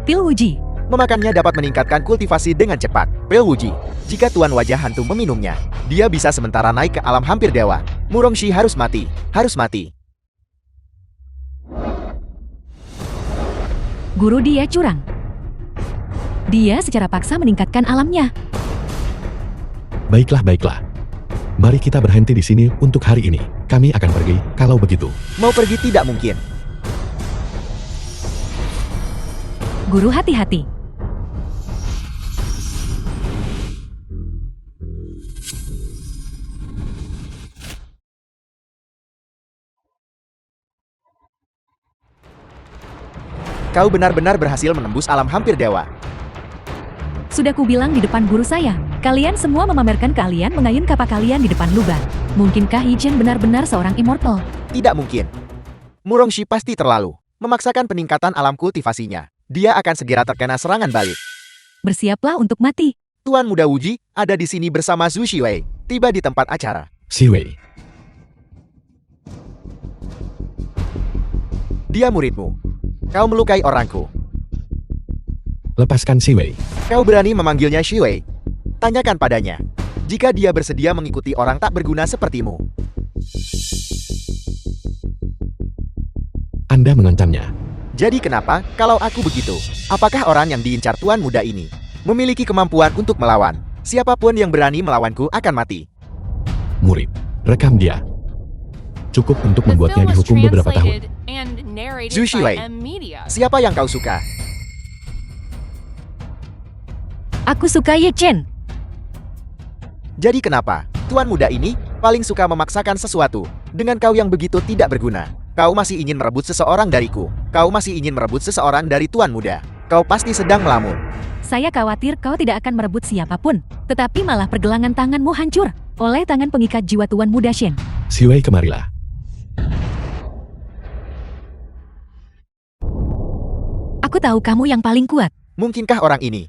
Pil Wuji, Memakannya dapat meningkatkan kultivasi dengan cepat. Pil Wuji, jika Tuan Wajah Hantu meminumnya, dia bisa sementara naik ke alam hampir dewa. Murongshi harus mati, harus mati. guru dia curang. Dia secara paksa meningkatkan alamnya. Baiklah, baiklah. Mari kita berhenti di sini untuk hari ini. Kami akan pergi, kalau begitu. Mau pergi tidak mungkin. Guru hati-hati. Kau benar-benar berhasil menembus alam hampir dewa. Sudah kubilang di depan guru saya, kalian semua memamerkan keahlian mengayun kapak kalian di depan lubang. Mungkinkah Yi Chen benar-benar seorang immortal? Tidak mungkin. Murongshi pasti terlalu memaksakan peningkatan alam kultivasinya. Dia akan segera terkena serangan balik. Bersiaplah untuk mati. Tuan Muda Wuji ada di sini bersama Zhu Shiwei, tiba di tempat acara. Siwei, Dia muridmu. Kau melukai orangku. lepaskan Siwei. Kau berani memanggilnya Shiwei? Tanyakan padanya. Jika dia bersedia mengikuti orang tak berguna sepertimu. Anda mengancamnya. Jadi kenapa kalau aku begitu? Apakah orang yang diincar Tuan Muda ini memiliki kemampuan untuk melawan? Siapapun yang berani melawanku akan mati. Murid, rekam dia. Cukup untuk The membuatnya film was dihukum beberapa tahun. translated and narrated Zhu Shiwei. by M Media. Siapa yang kau suka? Aku suka Yi Chen. Jadi kenapa? Tuan Muda ini paling suka memaksakan sesuatu. Dengan kau yang begitu tidak berguna. Kau masih ingin merebut seseorang dariku. Kau masih ingin merebut seseorang dari Tuan Muda. Kau pasti sedang melamun. Saya khawatir kau tidak akan merebut siapapun, tetapi malah pergelangan tanganmu hancur oleh tangan pengikat jiwa Tuan Muda Shen. Siwei, kemarilah. Aku tahu kamu yang paling kuat. Mungkinkah orang ini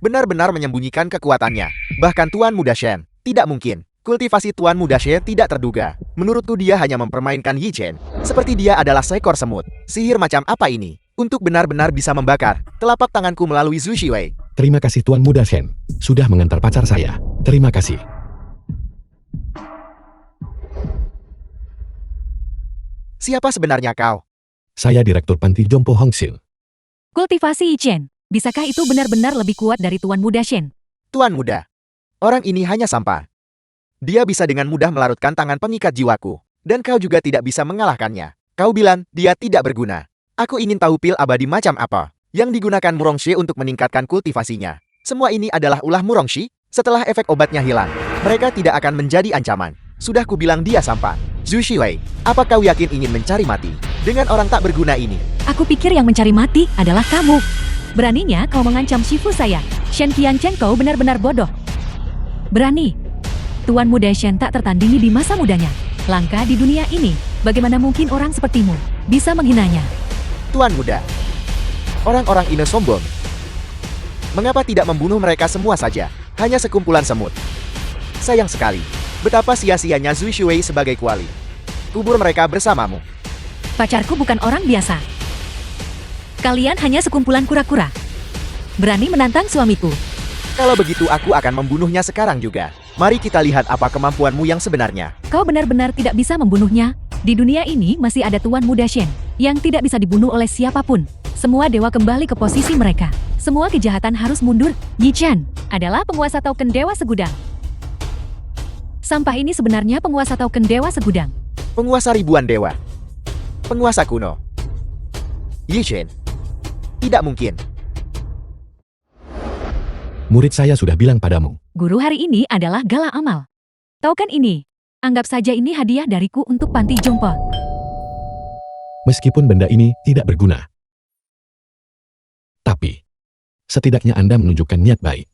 benar-benar menyembunyikan kekuatannya? Bahkan Tuan Muda Shen, tidak mungkin. Kultivasi Tuan Muda Shen tidak terduga. Menurutku dia hanya mempermainkan Yi Chen. Seperti dia adalah seekor semut. Sihir macam apa ini? Untuk benar-benar bisa membakar telapak tanganku melalui Zhu Shiwei. Terima kasih Tuan Muda Shen. Sudah mengantar pacar saya. Terima kasih. Siapa sebenarnya kau? Saya Direktur Panti Jompo Hongsil. Kultivasi Yi Chen, bisakah itu benar-benar lebih kuat dari Tuan Muda Shen? Tuan Muda. Orang ini hanya sampah. Dia bisa dengan mudah melarutkan tangan pengikat jiwaku. Dan kau juga tidak bisa mengalahkannya. Kau bilang dia tidak berguna. Aku ingin tahu pil abadi macam apa yang digunakan Murongshi untuk meningkatkan kultivasinya. Semua ini adalah ulah Murongshi. Setelah efek obatnya hilang, mereka tidak akan menjadi ancaman. Sudah kubilang dia sampah. Zhu Shiwei, apa kau yakin ingin mencari mati dengan orang tak berguna ini? Aku pikir yang mencari mati adalah kamu. Beraninya kau mengancam Shifu saya. Shen Qianchen, kau benar-benar bodoh. Berani. Tuan Muda Shen tak tertandingi di masa mudanya. Langka di dunia ini. Bagaimana mungkin orang sepertimu bisa menghinanya? Tuan Muda, orang-orang ini sombong. Mengapa tidak membunuh mereka semua saja? Hanya sekumpulan semut. Sayang sekali. Betapa sia-sianya Zhu Shiwei sebagai kuali. Kubur mereka bersamamu. Pacarku bukan orang biasa. Kalian hanya sekumpulan kura-kura. Berani menantang suamiku. Kalau begitu aku akan membunuhnya sekarang juga. Mari kita lihat apa kemampuanmu yang sebenarnya. Kau benar-benar tidak bisa membunuhnya. Di dunia ini masih ada Tuan Muda Shen yang tidak bisa dibunuh oleh siapapun. Semua dewa kembali ke posisi mereka. Semua kejahatan harus mundur. Yi Chen adalah penguasa token dewa segudang. Sampah ini sebenarnya penguasa token Dewa Segudang. Penguasa ribuan dewa. Penguasa kuno. Yi Chen. Tidak mungkin. Murid saya sudah bilang padamu. Guru hari ini adalah Gala Amal. Token ini, anggap saja ini hadiah dariku untuk Panti Jompo. Meskipun benda ini tidak berguna. Tapi, setidaknya Anda menunjukkan niat baik.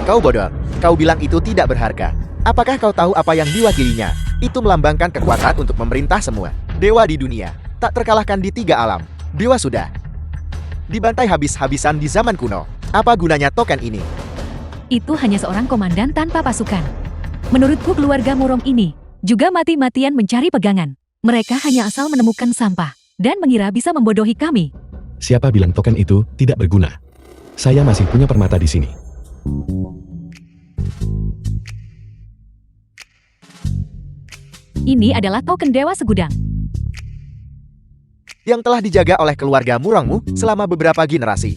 Kau bodoh. Kau bilang itu tidak berharga. Apakah kau tahu apa yang diwakilinya? Itu melambangkan kekuatan untuk memerintah semua dewa di dunia. Tak terkalahkan di 3 alam. Dewa sudah dibantai habis-habisan di zaman kuno. Apa gunanya token ini? Itu hanya seorang komandan tanpa pasukan. Menurutku keluarga Murong ini juga mati-matian mencari pegangan. Mereka hanya asal menemukan sampah dan mengira bisa membodohi kami. Siapa bilang token itu tidak berguna? Saya masih punya permata di sini. Ini adalah token Dewa Segudang. Yang telah dijaga oleh keluarga Murongmu selama beberapa generasi.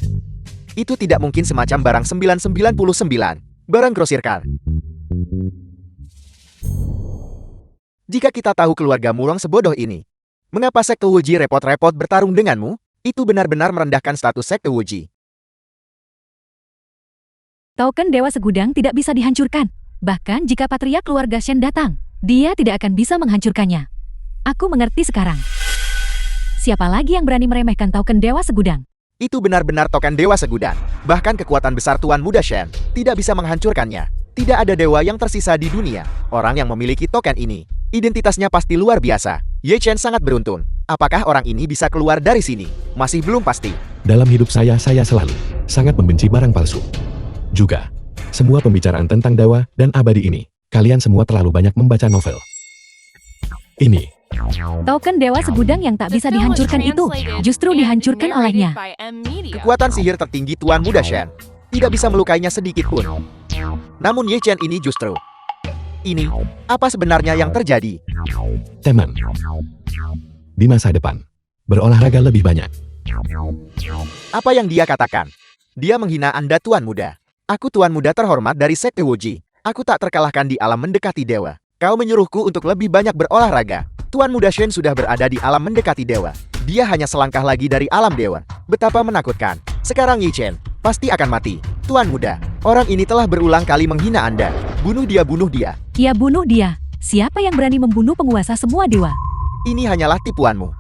Itu tidak mungkin semacam barang 999. Barang grosirkan. Jika kita tahu keluarga Murong sebodoh ini, mengapa sekte Wuji repot-repot bertarung denganmu? Itu benar-benar merendahkan status sekte Wuji. Token Dewa Segudang tidak bisa dihancurkan. Bahkan jika patriark keluarga Shen datang, dia tidak akan bisa menghancurkannya. Aku mengerti sekarang. Siapa lagi yang berani meremehkan token Dewa Segudang? Itu benar-benar token Dewa Segudang. Bahkan kekuatan besar Tuan Muda Shen tidak bisa menghancurkannya. Tidak ada dewa yang tersisa di dunia. Orang yang memiliki token ini, identitasnya pasti luar biasa. Ye Chen sangat beruntung. Apakah orang ini bisa keluar dari sini? Masih belum pasti. Dalam hidup saya selalu sangat membenci barang palsu. Juga, semua pembicaraan tentang dewa dan abadi ini, kalian semua terlalu banyak membaca novel. Ini, Token Dewa Segudang yang tak The bisa film was dihancurkan itu translated justru and dihancurkan narrated olehnya. by M Media. Kekuatan sihir tertinggi Tuan Muda Shen tidak bisa melukainya sedikit pun. Namun Ye Chen ini justru. Ini, apa sebenarnya yang terjadi? teman. Di masa depan, berolahraga lebih banyak. Apa yang dia katakan? Dia menghina Anda Tuan Muda. Aku Tuan Muda terhormat dari sekte Wuji. Aku tak terkalahkan di alam mendekati dewa. Kau menyuruhku untuk lebih banyak berolahraga. Tuan Muda Shen sudah berada di alam mendekati dewa. Dia hanya selangkah lagi dari alam dewa. Betapa menakutkan. Sekarang Yi Chen pasti akan mati. Tuan Muda, orang ini telah berulang kali menghina Anda. Bunuh dia, bunuh dia. Ya bunuh dia. Siapa yang berani membunuh penguasa semua dewa? Ini hanyalah tipuanmu.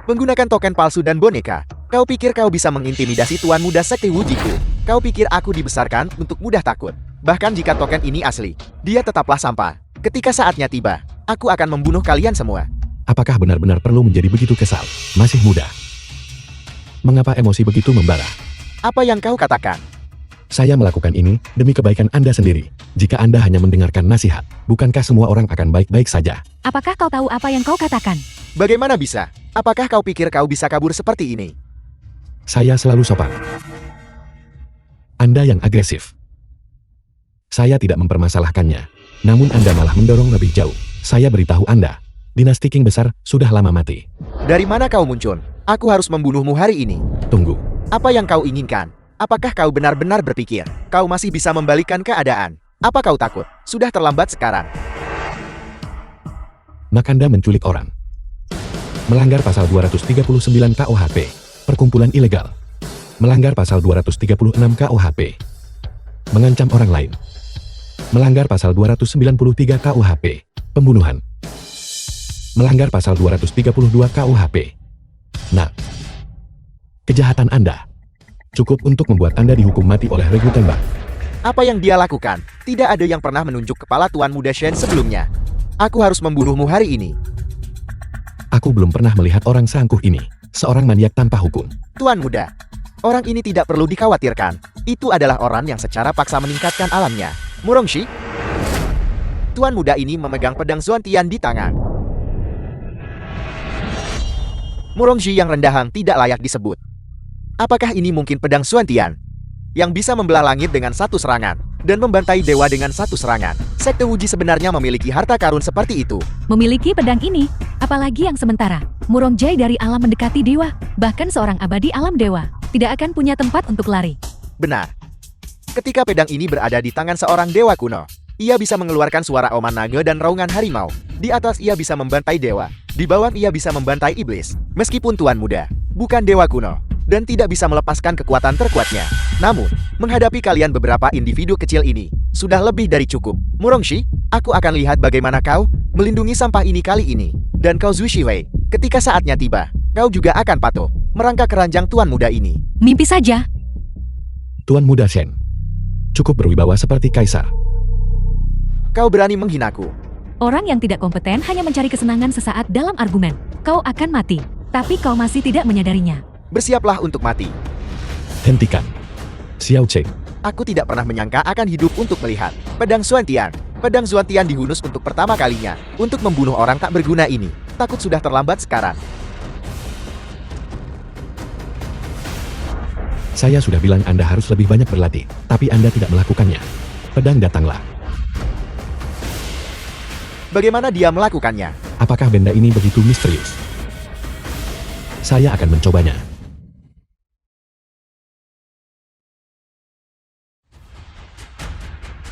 Menggunakan token palsu dan boneka, kau pikir kau bisa mengintimidasi Tuan Muda Sekte Wujiku? Kau pikir aku dibesarkan untuk mudah takut? Bahkan jika token ini asli, dia tetaplah sampah. Ketika saatnya tiba, aku akan membunuh kalian semua. Apakah benar-benar perlu menjadi begitu kesal? Masih muda. Mengapa emosi begitu membara? Apa yang kau katakan? Saya melakukan ini demi kebaikan Anda sendiri. Jika Anda hanya mendengarkan nasihat, bukankah semua orang akan baik-baik saja? Apakah kau tahu apa yang kau katakan? Bagaimana bisa? Apakah kau pikir kau bisa kabur seperti ini? Saya selalu sopan. Anda yang agresif. Saya tidak mempermasalahkannya. Namun Anda malah mendorong lebih jauh. Saya beritahu Anda, dinasti King besar sudah lama mati. Dari mana kau muncul? Aku harus membunuhmu hari ini. Tunggu. Apa yang kau inginkan? Apakah kau benar-benar berpikir kau masih bisa membalikkan keadaan? Apa kau takut? Sudah terlambat sekarang. Nakanda menculik orang. Melanggar pasal 239 KUHP. Perkumpulan ilegal. Melanggar pasal 236 KUHP. Mengancam orang lain. Melanggar pasal 293 KUHP. Pembunuhan. Melanggar pasal 232 KUHP. Nah, kejahatan Anda cukup untuk membuat Anda dihukum mati oleh regu tembak. Apa yang dia lakukan? Tidak ada yang pernah menunjuk kepala Tuan Muda Shen sebelumnya. Aku harus membunuhmu hari ini. Aku belum pernah melihat orang seangkuh ini. Seorang maniak tanpa hukum. Tuan Muda, orang ini tidak perlu dikhawatirkan. Itu adalah orang yang secara paksa meningkatkan alamnya. Murongshi? Tuan Muda ini memegang pedang Zuantian di tangan. Murongshi yang rendahan tidak layak disebut. Apakah ini mungkin pedang Zuantian yang bisa membelah langit dengan satu serangan dan membantai dewa dengan satu serangan? Sekte Wuji sebenarnya memiliki harta karun seperti itu. Memiliki pedang ini, apalagi yang sementara. Murongjai dari alam mendekati dewa, bahkan seorang abadi alam dewa, tidak akan punya tempat untuk lari. Benar. Ketika pedang ini berada di tangan seorang dewa kuno, Ia bisa mengeluarkan suara auman naga dan raungan harimau. Di atas ia bisa membantai dewa. Di bawah ia bisa membantai iblis. Meskipun Tuan Muda bukan dewa kuno dan tidak bisa melepaskan kekuatan terkuatnya. Namun, menghadapi kalian beberapa individu kecil ini sudah lebih dari cukup. Murongshi, aku akan lihat bagaimana kau melindungi sampah ini kali ini. Dan kau Zhu Shiwei, ketika saatnya tiba, kau juga akan patuh merangkak keranjang Tuan Muda ini. Mimpi saja. Tuan Muda Shen. Cukup berwibawa seperti kaisar. Kau berani menghinaku. Orang yang tidak kompeten hanya mencari kesenangan sesaat dalam argumen. Kau akan mati, tapi kau masih tidak menyadarinya. Bersiaplah untuk mati. Hentikan. Xiao Cheng. Aku tidak pernah menyangka akan hidup untuk melihat pedang Xuantian. Pedang Xuantian dihunus untuk pertama kalinya untuk membunuh orang tak berguna ini. Takut sudah terlambat sekarang. Saya sudah bilang Anda harus lebih banyak berlatih, tapi Anda tidak melakukannya. Pedang datanglah. Bagaimana dia melakukannya? Apakah benda ini begitu misterius? Saya akan mencobanya.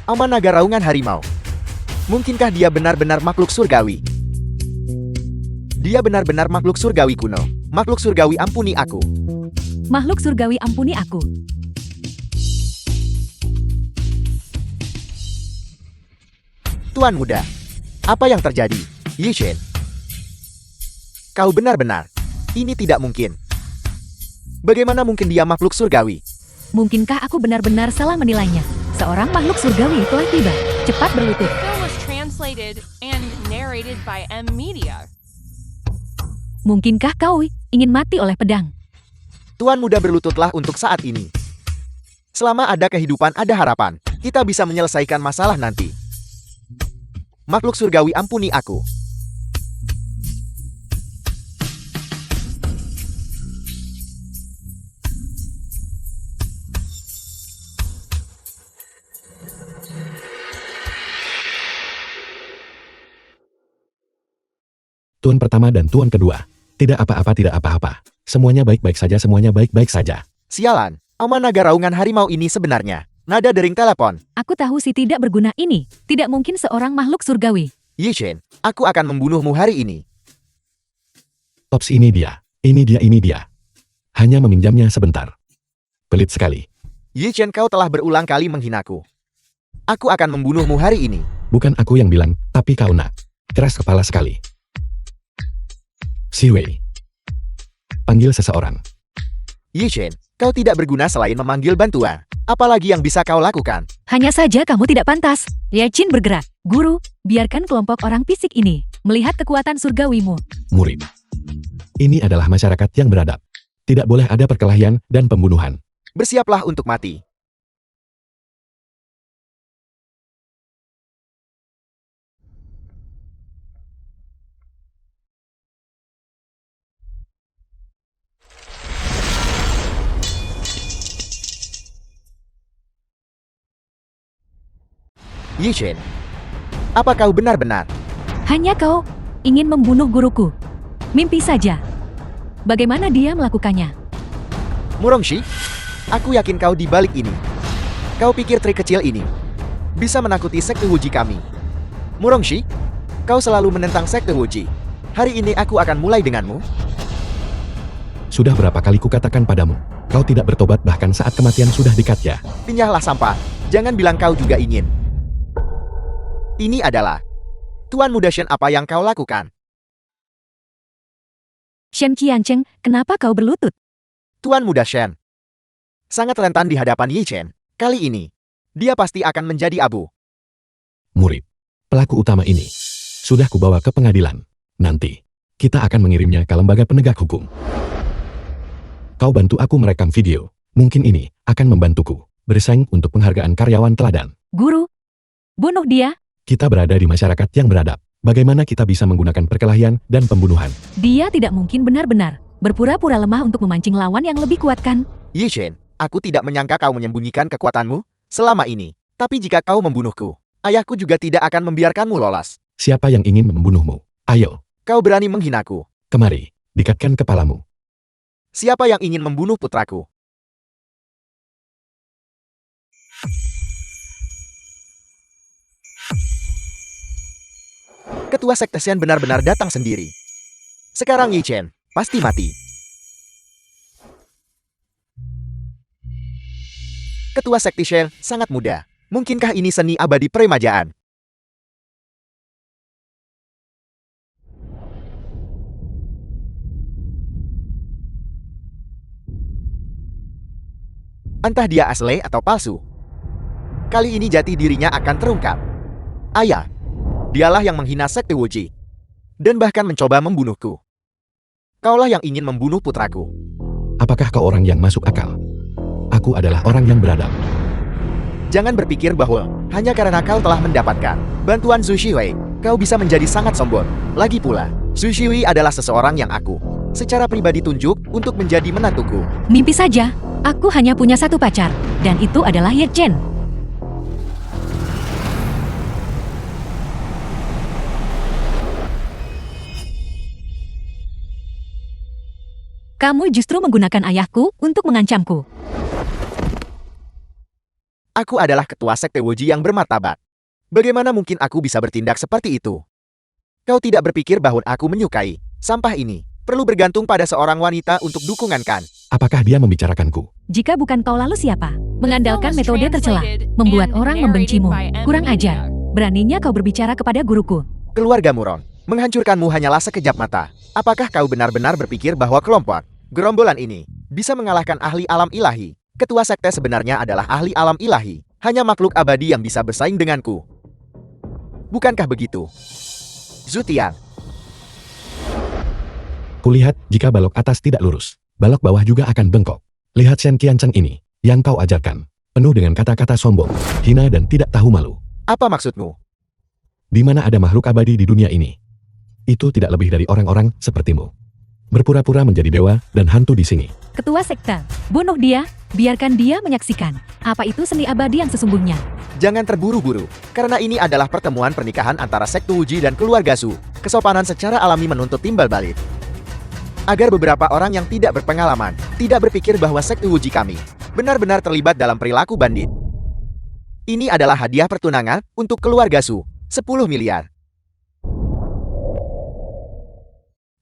Auman naga raungan harimau. Mungkinkah dia benar-benar makhluk surgawi? Dia benar-benar makhluk surgawi kuno. Makhluk surgawi, ampuni aku. Makhluk surgawi, ampuni aku. Tuan Muda, apa yang terjadi? Yi Shen, kau benar-benar. Ini tidak mungkin. Bagaimana mungkin dia makhluk surgawi? Mungkinkah aku benar-benar salah menilainya? Seorang makhluk surgawi telah tiba. Cepat berlutut. The film was translated and narrated by M Media. Mungkinkah kau ingin mati oleh pedang? Tuan Muda, berlututlah untuk saat ini. Selama ada kehidupan, ada harapan. Kita bisa menyelesaikan masalah nanti. Makhluk surgawi, ampuni aku. Tuan pertama dan tuan kedua. Tidak apa-apa, tidak apa-apa. Semuanya baik-baik saja, semuanya baik-baik saja. Sialan, auman naga raungan harimau ini sebenarnya nada dering telepon. Aku tahu si tidak berguna ini. Tidak mungkin seorang makhluk surgawi. Yi Shen, aku akan membunuhmu hari ini. Ops, ini dia. Ini dia, ini dia. Hanya meminjamnya sebentar. Pelit sekali. Yi Shen, kau telah berulang kali menghinaku. Aku akan membunuhmu hari ini. Bukan aku yang bilang, tapi kau nak. Keras kepala sekali. Siwei. Panggil seseorang. Yi Shen, kau tidak berguna selain memanggil bantuan. Apalagi yang bisa kau lakukan? Hanya saja kamu tidak pantas. Yachin bergerak. Guru, biarkan kelompok orang fisik ini melihat kekuatan surgawimu. Murid. Ini adalah masyarakat yang beradab. Tidak boleh ada perkelahian dan pembunuhan. Bersiaplah untuk mati. Yi Shen, apa kau benar-benar? Hanya kau ingin membunuh guruku. Mimpi saja. Bagaimana dia melakukannya? Murongshi, aku yakin kau di balik ini. Kau pikir trik kecil ini bisa menakuti sekte Wuji kami? Murongshi, kau selalu menentang sekte Wuji. Hari ini aku akan mulai denganmu. Sudah berapa kali kukatakan padamu, kau tidak bertobat bahkan saat kematian sudah dekat ya. Pinyahlah sampah, jangan bilang kau juga ingin. Ini adalah Tuan Muda Shen, apa yang kau lakukan? Shen Qiancheng, kenapa kau berlutut? Tuan Muda Shen sangat rentan di hadapan Yi Chen. Kali ini, dia pasti akan menjadi abu. Murid. Pelaku utama ini sudah kubawa ke pengadilan. Nanti, kita akan mengirimnya ke lembaga penegak hukum. Kau bantu aku merekam video. Mungkin ini akan membantuku bersaing untuk penghargaan karyawan teladan. Guru, bunuh dia. Kita berada di masyarakat yang beradab. Bagaimana kita bisa menggunakan perkelahian dan pembunuhan? Dia tidak mungkin benar-benar berpura-pura lemah untuk memancing lawan yang lebih kuat kan? Yi Chen, aku tidak menyangka kau menyembunyikan kekuatanmu selama ini. Tapi jika kau membunuhku, ayahku juga tidak akan membiarkanmu lolos. Siapa yang ingin membunuhmu? Ayo, Kau berani menghinaku. kemari, dekatkan kepalamu. Siapa yang ingin membunuh putraku? Ketua Sekte Shen benar-benar datang sendiri. Sekarang Yi Chen pasti mati. Ketua Sekte Shen sangat muda. Mungkinkah ini seni abadi peremajaan? Entah dia asli atau palsu. Kali ini jati dirinya akan terungkap. Ayah, dialah yang menghina Sekte Wuji. Dan bahkan mencoba membunuhku. Kaulah yang ingin membunuh putraku. Apakah kau orang yang masuk akal? Aku adalah orang yang beradab. Jangan berpikir bahwa hanya karena kau telah mendapatkan bantuan Zhu Shiwei, kau bisa menjadi sangat sombong. Lagi pula, Zhu Shiwei adalah seseorang yang aku secara pribadi tunjuk untuk menjadi menantuku. Mimpi saja. Aku hanya punya satu pacar, dan itu adalah Ye Chen. Kamu justru menggunakan ayahku untuk mengancamku. Aku adalah ketua Sekte Wuji yang bermartabat. Bagaimana mungkin aku bisa bertindak seperti itu? Kau tidak berpikir bahwa aku menyukai sampah ini perlu bergantung pada seorang wanita untuk dukungan kan? Apakah dia membicarakanku? Jika bukan kau lalu siapa? Mengandalkan The film was metode tercela, translated membuat and orang narrated membencimu. by M. Kurang ajar. Leonard. Beraninya kau berbicara kepada guruku. Keluarga Muron, menghancurkanmu hanyalah sekejap mata. Apakah kau benar-benar berpikir bahwa kelompok gerombolan ini bisa mengalahkan ahli alam ilahi? Ketua sekte sebenarnya adalah ahli alam ilahi. Hanya makhluk abadi yang bisa bersaing denganku. Bukankah begitu? Zutian, Kulihat jika balok atas tidak lurus, balok bawah juga akan bengkok. Lihat Shen Qiancheng ini, yang kau ajarkan. Penuh dengan kata-kata sombong, hina dan tidak tahu malu. apa maksudmu? Di mana ada makhluk abadi di dunia ini? Itu tidak lebih dari orang-orang sepertimu. Berpura-pura menjadi dewa dan hantu di sini. Ketua sekte, bunuh dia, biarkan dia menyaksikan. Apa itu seni abadi yang sesungguhnya? Jangan terburu-buru, karena ini adalah pertemuan pernikahan antara Sekte Wuji dan keluarga Su. Kesopanan secara alami menuntut timbal balik. Agar beberapa orang yang tidak berpengalaman, tidak berpikir bahwa Sekte Wuji kami benar-benar terlibat dalam perilaku bandit. Ini adalah hadiah pertunangan untuk keluarga Su, 10 miliar.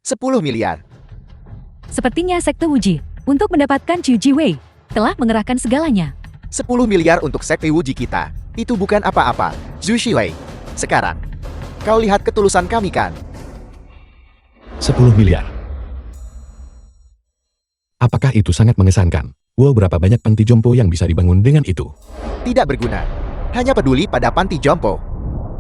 10 miliar. Sepertinya sekte Wuji, untuk mendapatkan Qiu Jiwei, telah mengerahkan segalanya. 10 miliar untuk Sekte Wuji kita. Itu bukan apa-apa, Zhu Shiwei. Sekarang, kau lihat ketulusan kami kan? 10 miliar. Apakah itu sangat mengesankan? Wow, berapa banyak panti jompo yang bisa dibangun dengan itu? Tidak berguna. Hanya peduli pada panti jompo.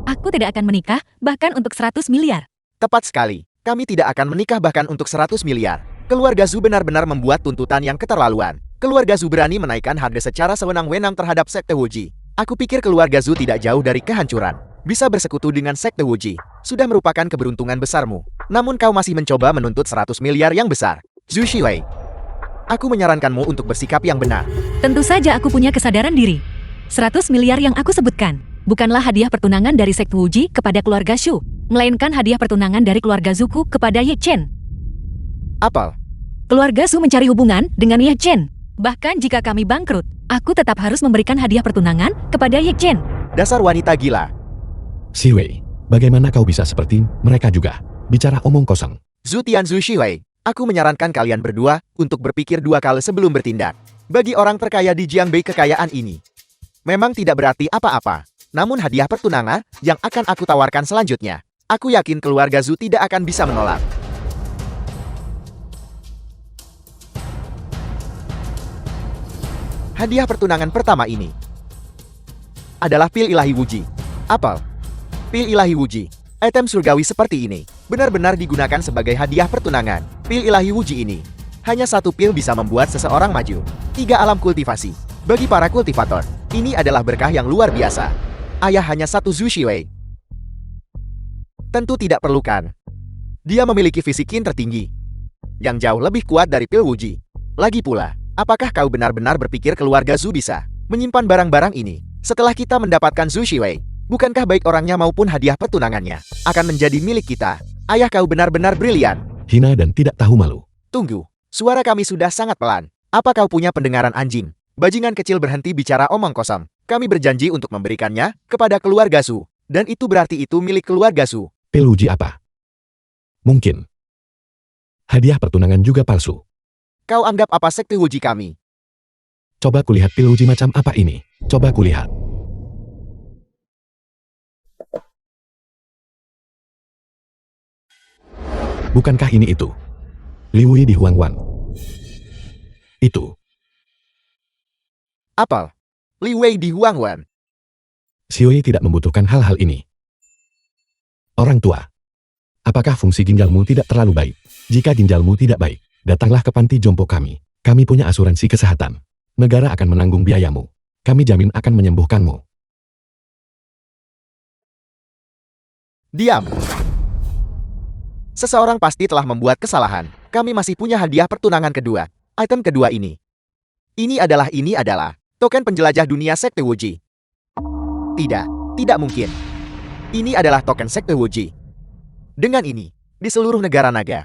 Aku tidak akan menikah, bahkan untuk 100 miliar. Tepat sekali. Kami tidak akan menikah bahkan untuk 100 miliar. Keluarga Zhu benar-benar membuat tuntutan yang keterlaluan. Keluarga Zhu berani menaikkan harga secara sewenang-wenang terhadap Sekte Wuji. Aku pikir keluarga Zhu tidak jauh dari kehancuran. Bisa bersekutu dengan Sekte Wuji sudah merupakan keberuntungan besarmu. Namun kau masih mencoba menuntut 100 miliar yang besar. Zhu Shiwei, aku menyarankanmu untuk bersikap yang benar. Tentu saja aku punya kesadaran diri. 100 miliar yang aku sebutkan, bukanlah hadiah pertunangan dari Sekte Wuji kepada keluarga Shu, melainkan hadiah pertunangan dari keluarga Zuku kepada Ye Chen. Apel, Keluarga Su mencari hubungan dengan Ye Chen. Bahkan jika kami bangkrut, aku tetap harus memberikan hadiah pertunangan kepada Ye Chen. dasar wanita gila. Siwei, bagaimana kau bisa seperti mereka juga? Bicara omong kosong. Zhu Tian Zhu Shiwei, aku menyarankan kalian berdua untuk berpikir dua kali sebelum bertindak. Bagi orang terkaya di Jiangbei, kekayaan ini memang tidak berarti apa-apa. Namun hadiah pertunangan yang akan aku tawarkan selanjutnya, aku yakin keluarga Zhu tidak akan bisa menolak. Hadiah pertunangan pertama ini adalah pil ilahi Wuji. Apel, pil ilahi Wuji, item surgawi seperti ini, benar-benar digunakan sebagai hadiah pertunangan. Pil ilahi Wuji ini, hanya satu pil bisa membuat seseorang maju. 3 alam kultivasi. Bagi para kultivator, ini adalah berkah yang luar biasa. Ayah hanya satu Zhu Shiwei. Tentu tidak perlukan. Dia memiliki fisikin tertinggi, yang jauh lebih kuat dari pil Wuji. Lagi pula, apakah kau benar-benar berpikir keluarga Zhu bisa menyimpan barang-barang ini? Setelah kita mendapatkan Zhu Shiwei, bukankah baik orangnya maupun hadiah pertunangannya akan menjadi milik kita? Ayah kau benar-benar brilian. Hina dan tidak tahu malu. Tunggu, suara kami sudah sangat pelan. Apa kau punya pendengaran anjing? Bajingan kecil berhenti bicara omong kosong. Kami berjanji untuk memberikannya kepada keluarga Su. Dan itu berarti itu milik keluarga Su. Pil uji apa? Mungkin. Hadiah pertunangan juga palsu. Kau anggap apa sekte uji kami? Coba kulihat pil uji macam apa ini. Coba kulihat. Bukankah ini itu? Liwui di Huangwan. Itu. Apel. Li Wei di Huangwan. Xiui tidak membutuhkan hal-hal ini. Orang tua. Apakah fungsi ginjalmu tidak terlalu baik? Jika ginjalmu tidak baik, datanglah ke panti jompo kami. Kami punya asuransi kesehatan. Negara akan menanggung biayamu. Kami jamin akan menyembuhkanmu. Diam. Seseorang pasti telah membuat kesalahan. Kami masih punya hadiah pertunangan kedua. Item kedua ini. Ini adalah token penjelajah dunia sekte Wuji. Tidak mungkin. Ini adalah token sekte Wuji. Dengan ini, di seluruh negara naga,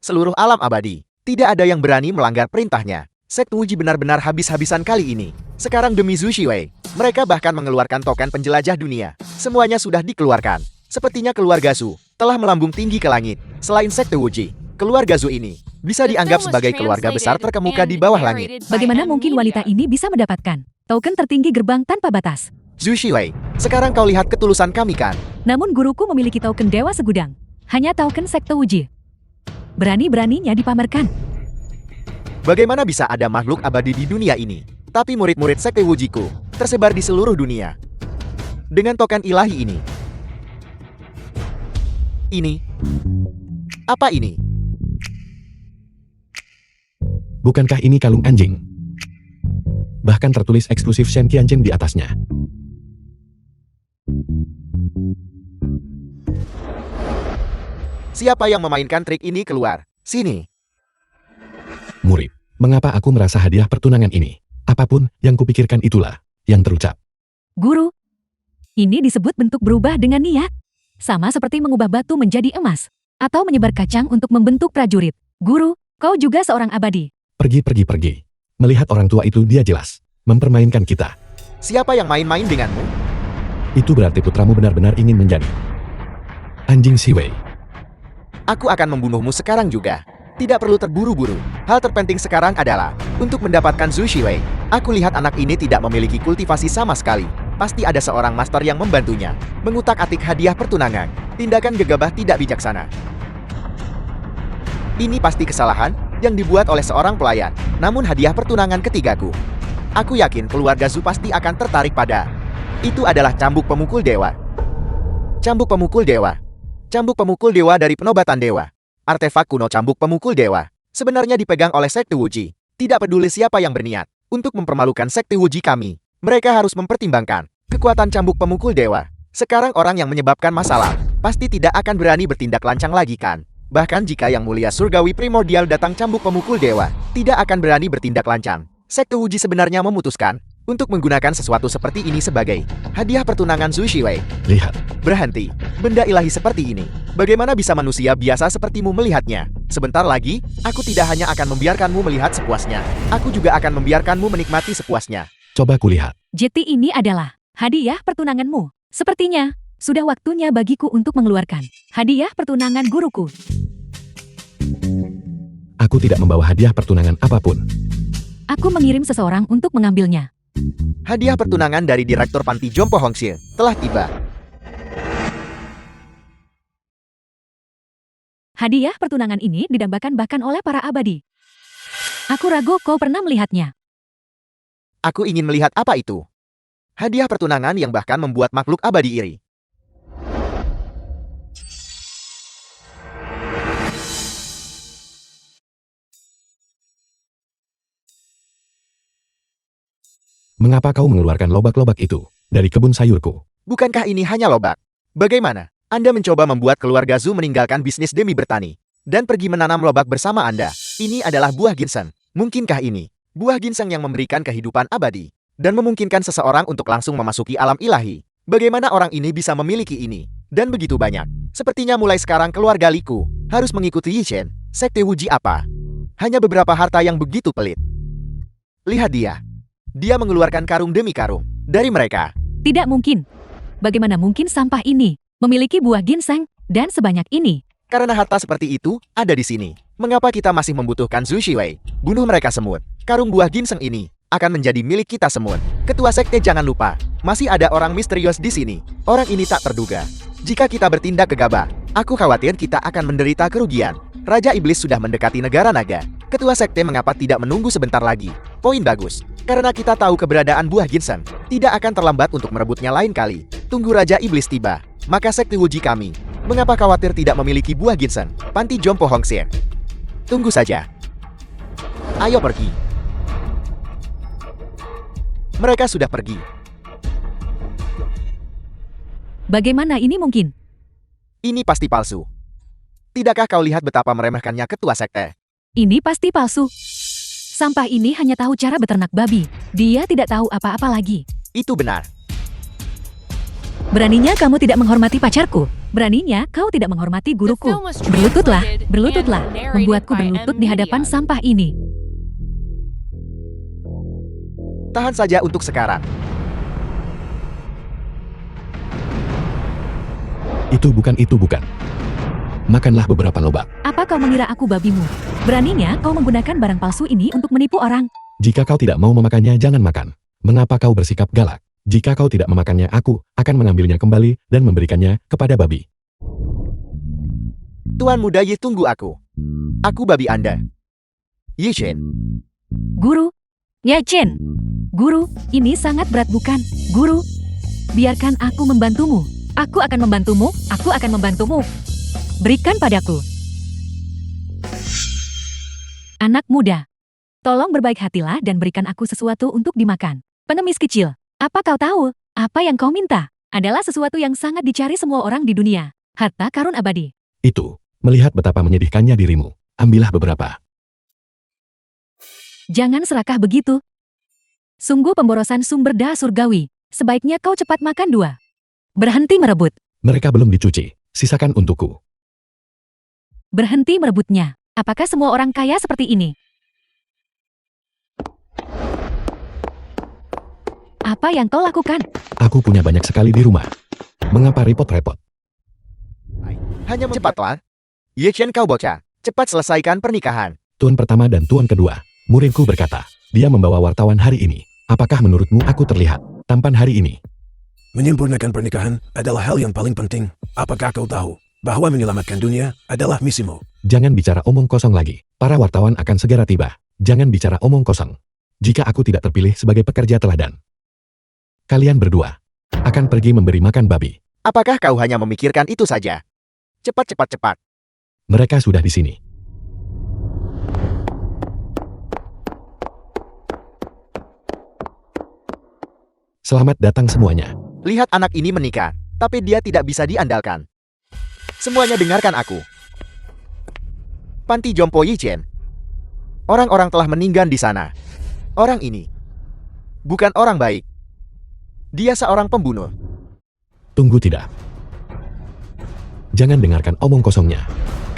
seluruh alam abadi, tidak ada yang berani melanggar perintahnya. Sekte Wuji benar-benar habis-habisan kali ini. Sekarang demi Zhu Xiwei, mereka bahkan mengeluarkan token penjelajah dunia. Semuanya sudah dikeluarkan. Sepertinya keluarga Zhu telah melambung tinggi ke langit. Selain sekte Wuji, keluarga Zhu ini bisa dianggap sebagai keluarga besar terkemuka di bawah langit. Bagaimana mungkin wanita ini bisa mendapatkan token tertinggi gerbang tanpa batas? Zhu Xiwei, sekarang kau lihat ketulusan kami kan? Namun guruku memiliki token dewa segudang. Hanya token sekte Wuji. Berani-beraninya dipamerkan. Bagaimana bisa ada makhluk abadi di dunia ini, tapi murid-murid sekte Wujiku tersebar di seluruh dunia? Dengan token ilahi ini. Ini. Apa ini? Bukankah ini kalung anjing? Bahkan tertulis eksklusif Shen Qianjin di atasnya. Siapa yang memainkan trik ini keluar? Sini. Murid, mengapa aku merasa hadiah pertunangan ini? Apapun yang kupikirkan itulah yang terucap. Guru, ini disebut bentuk berubah dengan niat. Sama seperti mengubah batu menjadi emas. Atau menyebar kacang untuk membentuk prajurit. Guru, kau juga seorang abadi. Pergi. Melihat orang tua itu dia jelas mempermainkan kita. Siapa yang main-main denganmu? Itu berarti putramu benar-benar ingin menjadi anjing Xiwei. Aku akan membunuhmu sekarang juga. Tidak perlu terburu-buru. Hal terpenting sekarang adalah untuk mendapatkan Zhu Xiwei. Aku lihat anak ini tidak memiliki kultivasi sama sekali. Pasti ada seorang master yang membantunya mengutak-atik hadiah pertunangan. Tindakan gegabah tidak bijaksana. Ini pasti kesalahan yang dibuat oleh seorang pelayan. Namun hadiah pertunangan ketigaku. Aku yakin keluarga Zhu pasti akan tertarik pada. Itu adalah cambuk pemukul dewa. Cambuk pemukul dewa. Cambuk pemukul dewa dari penobatan dewa. Artefak kuno cambuk pemukul dewa. Sebenarnya dipegang oleh sekte Wuji. Tidak peduli siapa yang berniat untuk mempermalukan sekte Wuji kami. Mereka harus mempertimbangkan kekuatan cambuk pemukul dewa. Sekarang orang yang menyebabkan masalah pasti tidak akan berani bertindak lancang lagi kan? Bahkan jika yang mulia surgawi primordial datang cambuk pemukul dewa, tidak akan berani bertindak lancang. Sekte Wuji sebenarnya memutuskan untuk menggunakan sesuatu seperti ini sebagai hadiah pertunangan Zhu Xiwei. Lihat, Berhenti. Benda ilahi seperti ini. Bagaimana bisa manusia biasa sepertimu melihatnya? Sebentar lagi, aku tidak hanya akan membiarkanmu melihat sepuasnya. Aku juga akan membiarkanmu menikmati sepuasnya. coba kulihat. Jeti ini adalah hadiah pertunanganmu. Sepertinya, sudah waktunya bagiku untuk mengeluarkan hadiah pertunangan guruku. Aku tidak membawa hadiah pertunangan apapun. Aku mengirim seseorang untuk mengambilnya. Hadiah pertunangan dari Direktur Panti Jompo Hongxie telah tiba. Hadiah pertunangan ini didambakan bahkan oleh para abadi. Aku ragu kau pernah melihatnya. Aku ingin melihat apa itu. Hadiah pertunangan yang bahkan membuat makhluk abadi iri. Mengapa kau mengeluarkan lobak-lobak itu dari kebun sayurku? Bukankah ini hanya lobak? Bagaimana? Anda mencoba membuat keluarga Zhu meninggalkan bisnis demi bertani dan pergi menanam lobak bersama Anda. Ini adalah buah ginseng. Mungkinkah ini buah ginseng yang memberikan kehidupan abadi dan memungkinkan seseorang untuk langsung memasuki alam ilahi? Bagaimana orang ini bisa memiliki ini dan begitu banyak? Sepertinya mulai sekarang keluarga Liku harus mengikuti Yishen. Sekte Wuji apa? Hanya beberapa harta yang begitu pelit. Lihat dia. Dia mengeluarkan karung demi karung dari mereka. Tidak mungkin. Bagaimana mungkin sampah ini Memiliki buah ginseng, dan sebanyak ini. Karena harta seperti itu ada di sini. Mengapa kita masih membutuhkan Zhu Shiwei? Bunuh mereka semut. Karung buah ginseng ini akan menjadi milik kita semut. Ketua sekte jangan lupa, masih ada orang misterius di sini. Orang ini tak terduga. Jika kita bertindak gegabah, aku khawatir kita akan menderita kerugian. Raja Iblis sudah mendekati negara naga. Ketua sekte mengapa tidak menunggu sebentar lagi? Poin bagus. Karena kita tahu keberadaan buah ginseng, tidak akan terlambat untuk merebutnya lain kali. Tunggu Raja Iblis tiba. Maka sekte Wuji kami, mengapa khawatir tidak memiliki buah ginseng? Panti Jompo Hongsir. Tunggu saja. Ayo pergi. Mereka sudah pergi. Bagaimana ini mungkin? Ini pasti palsu. Tidakkah kau lihat betapa meremehkannya ketua sekte? Ini pasti palsu. Sampah ini hanya tahu cara beternak babi. Dia tidak tahu apa-apa lagi. Itu benar. Beraninya kamu tidak menghormati pacarku. Beraninya kau tidak menghormati guruku. Berlututlah, berlututlah. Membuatku berlutut di hadapan sampah ini. Tahan saja untuk sekarang. Itu bukan. Makanlah beberapa lobak. Apa kau mengira aku babimu? Beraninya kau menggunakan barang palsu ini untuk menipu orang. Jika kau tidak mau memakannya, jangan makan. Mengapa kau bersikap galak? Jika kau tidak memakannya, aku akan mengambilnya kembali dan memberikannya kepada babi. Tuan Muda Yi, tunggu aku. Aku babi Anda. Yi Chen. Guru, Ye Chen. Guru, ini sangat berat bukan? Guru, biarkan aku membantumu. Aku akan membantumu, aku akan membantumu. Berikan padaku. Anak muda, tolong berbaik hatilah dan berikan aku sesuatu untuk dimakan. Pengemis kecil, apa kau tahu? Apa yang kau minta adalah sesuatu yang sangat dicari semua orang di dunia. Harta karun abadi. Itu, melihat betapa menyedihkannya dirimu. Ambillah beberapa. Jangan serakah begitu. Sungguh pemborosan sumber daya surgawi. Sebaiknya kau cepat makan 2. Berhenti merebut. Mereka belum dicuci. Sisakan untukku. Berhenti merebutnya. Apakah semua orang kaya seperti ini? Apa yang kau lakukan? Aku punya banyak sekali di rumah. Mengapa repot-repot? Hanya cepatlah. Ye Chen, kau bocah. Cepat selesaikan pernikahan. Tuan pertama dan tuan kedua. Muridku berkata, dia membawa wartawan hari ini. Apakah menurutmu aku terlihat tampan hari ini? Menyempurnakan pernikahan adalah hal yang paling penting. Apakah kau tahu bahwa menyelamatkan dunia adalah misimu? Jangan bicara omong kosong lagi. Para wartawan akan segera tiba. Jangan bicara omong kosong. Jika aku tidak terpilih sebagai pekerja teladan, kalian berdua akan pergi memberi makan babi. Apakah kau hanya memikirkan itu saja? Cepat. Mereka sudah di sini. Selamat datang semuanya. Lihat anak ini menikah, tapi dia tidak bisa diandalkan. Semuanya dengarkan aku. Panti Jompo Yi Chen. Orang-orang telah meninggal di sana. Orang ini bukan orang baik. Dia seorang pembunuh. Tunggu, tidak. Jangan dengarkan omong kosongnya.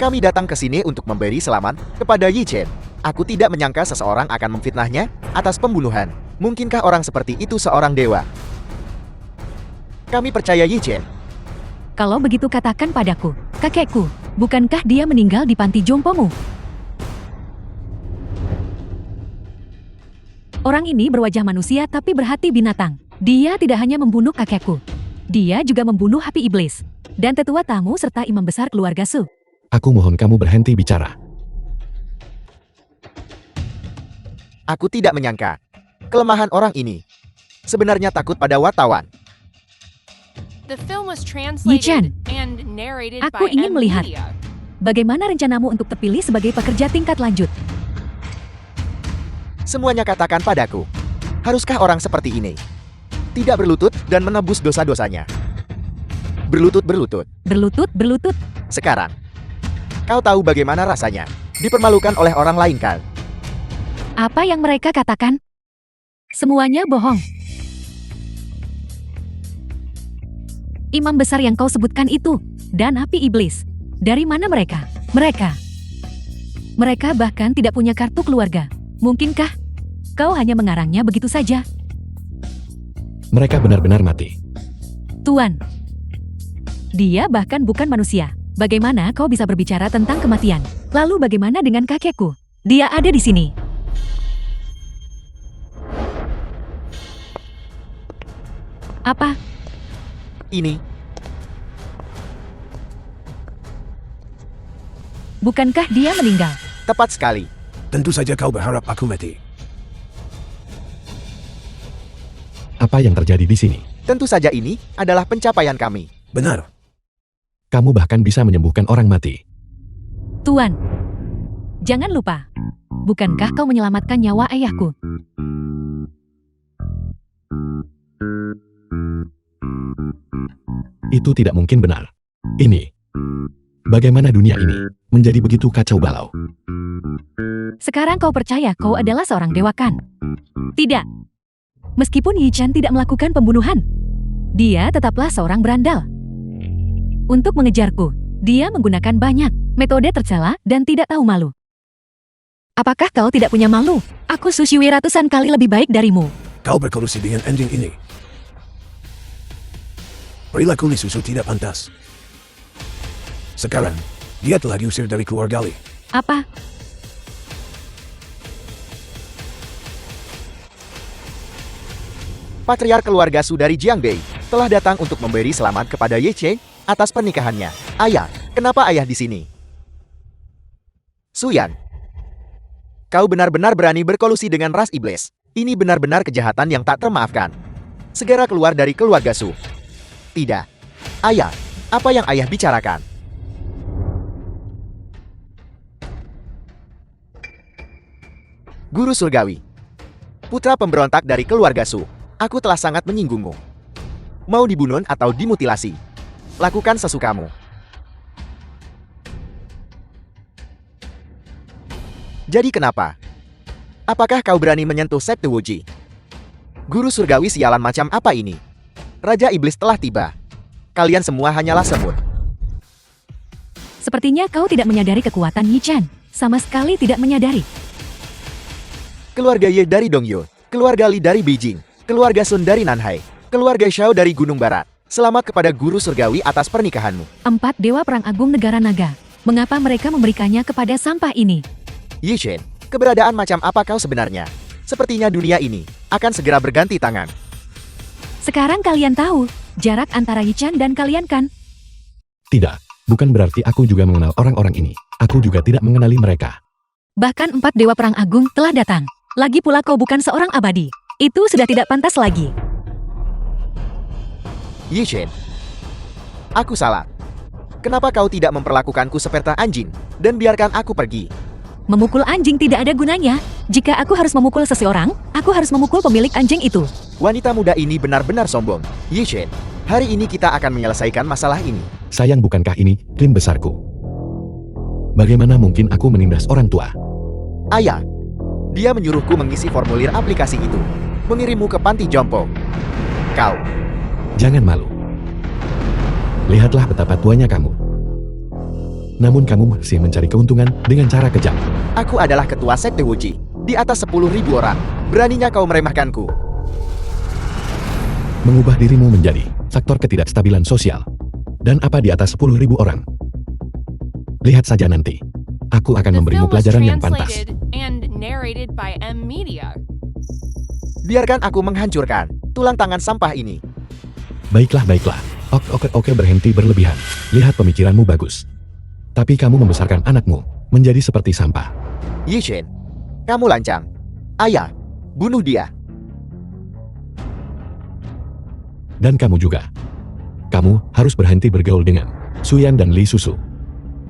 Kami datang ke sini untuk memberi selamat kepada Yi Chen. Aku tidak menyangka seseorang akan memfitnahnya atas pembunuhan. Mungkinkah orang seperti itu seorang dewa? Kami percaya Yi Chen. Kalau begitu katakan padaku, kakekku, bukankah dia meninggal di panti jompomu? Orang ini berwajah manusia tapi berhati binatang. Dia tidak hanya membunuh kakekku. Dia juga membunuh api iblis. Dan tetua tamu serta imam besar keluarga Su. Aku mohon kamu berhenti bicara. Aku tidak menyangka kelemahan orang ini. Sebenarnya takut pada wartawan. The film was Yi Chen, translated and narrated aku by ingin M melihat. Media. Bagaimana rencanamu untuk terpilih sebagai pekerja tingkat lanjut? Semuanya katakan padaku. Haruskah orang seperti ini tidak berlutut dan menebus dosa-dosanya? Berlutut. Berlutut. Sekarang, kau tahu bagaimana rasanya dipermalukan oleh orang lain kan? Apa yang mereka katakan? Semuanya bohong. Imam besar yang kau sebutkan itu, dan api iblis. Dari mana mereka? Mereka bahkan tidak punya kartu keluarga. Mungkinkah kau hanya mengarangnya begitu saja? Mereka benar-benar mati. Tuan, Dia bahkan bukan manusia. Bagaimana kau bisa berbicara tentang kematian? Lalu bagaimana dengan kakekku? Dia ada di sini. Apa? Ini, Bukankah dia meninggal? tepat sekali. Tentu saja kau berharap aku mati. Apa yang terjadi di sini? Tentu saja ini adalah pencapaian kami. Benar. Kamu bahkan bisa menyembuhkan orang mati. Tuan, jangan lupa. Bukankah kau menyelamatkan nyawa ayahku? Itu tidak mungkin benar. Ini. Bagaimana dunia ini menjadi begitu kacau balau? Sekarang kau percaya kau adalah seorang dewa kan? Tidak. Meskipun Yi Chen tidak melakukan pembunuhan, dia tetaplah seorang berandal. Untuk mengejarku, dia menggunakan banyak metode tercela dan tidak tahu malu. Apakah kau tidak punya malu? Aku Sushiwi ratusan kali lebih baik darimu. Kau berkolusi dengan anjing ini. Perilaku Li Susu tidak pantas. Sekarang, dia telah diusir dari keluarga Li. Apa? Patriark keluarga Su dari Jiangbei telah datang untuk memberi selamat kepada Ye Chen atas pernikahannya. Ayah, kenapa ayah di sini? Suyan, kau benar-benar berani berkolusi dengan ras iblis. Ini benar-benar kejahatan yang tak termaafkan. Segera keluar dari keluarga Su. Tidak. Ayah, apa yang ayah bicarakan? Guru Surgawi, putra pemberontak dari keluarga Su, aku telah sangat menyinggungmu. Mau dibunuh atau dimutilasi? Lakukan sesukamu. Jadi kenapa? Apakah kau berani menyentuh Sekte Wuji? Guru Surgawi sialan macam apa ini? Raja Iblis telah tiba. Kalian semua hanyalah semut. Sepertinya kau tidak menyadari kekuatan Yi Chen. Sama sekali tidak menyadari. Keluarga Ye dari Dongyu, keluarga Li dari Beijing, keluarga Sun dari Nanhai, keluarga Xiao dari Gunung Barat. Selamat kepada Guru Surgawi atas pernikahanmu. 4 dewa perang agung negara naga. Mengapa mereka memberikannya kepada sampah ini? Yi Chen, keberadaan macam apa kau sebenarnya? Sepertinya dunia ini akan segera berganti tangan. Sekarang kalian tahu jarak antara Yi Chen dan kalian kan? Tidak, bukan berarti aku juga mengenal orang-orang ini. Aku juga tidak mengenali mereka. Bahkan 4 dewa perang agung telah datang. Lagi pula kau bukan seorang abadi. Itu sudah tidak pantas lagi. Yi Chen, aku salah. Kenapa kau tidak memperlakukanku seperti anjing dan biarkan aku pergi? Memukul anjing tidak ada gunanya. Jika aku harus memukul seseorang, aku harus memukul pemilik anjing itu. Wanita muda ini benar-benar sombong. Yi Chen, hari ini kita akan menyelesaikan masalah ini. Sayang, bukankah ini krim besarku? Bagaimana mungkin aku menindas orang tua? Ayah, dia menyuruhku mengisi formulir aplikasi itu, mengirimmu ke panti jompo. Kau, Jangan malu. Lihatlah betapa tuanya kamu. Namun kamu masih mencari keuntungan dengan cara kejam. aku adalah ketua Sekte Wuji, di atas 10.000 orang. Beraninya kau meremehkanku. Mengubah dirimu menjadi faktor ketidakstabilan sosial. Dan apa di atas 10.000 orang? Lihat saja nanti. Aku akan The memberimu film was pelajaran yang pantas. translated and narrated by M Media. Biarkan aku menghancurkan tulang tangan sampah ini. Baiklah, baiklah. Oke, berhenti berlebihan. Lihat pemikiranmu bagus. Tapi kamu membesarkan anakmu menjadi seperti sampah. Yi Chen, kamu lancang. Ayah, bunuh dia. Dan kamu juga. Kamu harus berhenti bergaul dengan Suyan dan Li Susu.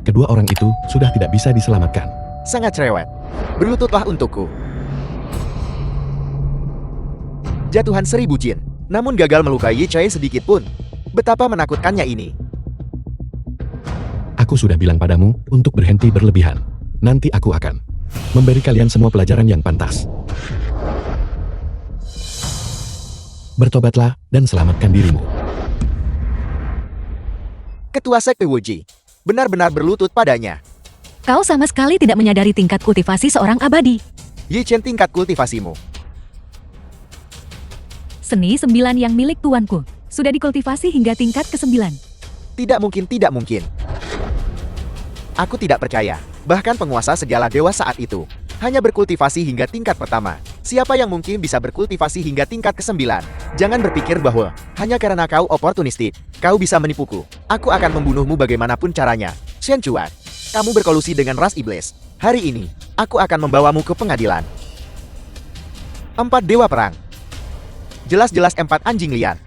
Kedua orang itu sudah tidak bisa diselamatkan. Sangat cerewet. Berlututlah untukku. Jatuhan 1000 jin, namun gagal melukai Yi Chai sedikit pun. Betapa menakutkannya ini. Aku sudah bilang padamu untuk berhenti berlebihan. Nanti aku akan memberi kalian semua pelajaran yang pantas. Bertobatlah dan selamatkan dirimu. Ketua Sekte Wuji benar-benar berlutut padanya. Kau sama sekali tidak menyadari tingkat kultivasi seorang abadi. Yi Chen, tingkat kultivasimu. Seni 9 yang milik tuanku sudah dikultivasi hingga tingkat ke-9. Tidak mungkin, tidak mungkin. Aku tidak percaya. Bahkan penguasa segala dewa saat itu hanya berkultivasi hingga tingkat pertama. Siapa yang mungkin bisa berkultivasi hingga tingkat ke-9? Jangan berpikir bahwa hanya karena kau oportunistik, kau bisa menipuku. Aku akan membunuhmu bagaimanapun caranya. Shen Chuan, kamu berkolusi dengan ras iblis. Hari ini, aku akan membawamu ke pengadilan. 4 Dewa Perang. Jelas-jelas 4 anjing liar.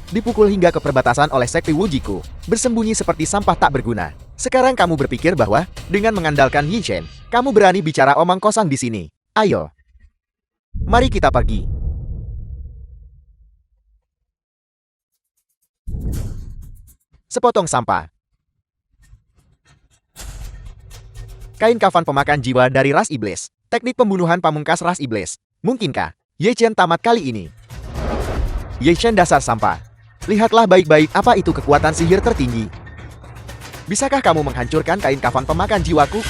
Dipukul hingga ke perbatasan oleh sekte Wujiku, bersembunyi seperti sampah tak berguna. Sekarang kamu berpikir bahwa, dengan mengandalkan Yi Chen, kamu berani bicara omong kosong di sini. Ayo. Mari kita pergi. Sepotong sampah. Kain kafan pemakan jiwa dari ras iblis. Teknik pembunuhan pamungkas ras iblis. Mungkinkah Ye Chen tamat kali ini? Ye Chen dasar sampah. Lihatlah baik-baik apa itu kekuatan sihir tertinggi. Bisakah kamu menghancurkan kain kafan pemakan jiwaku?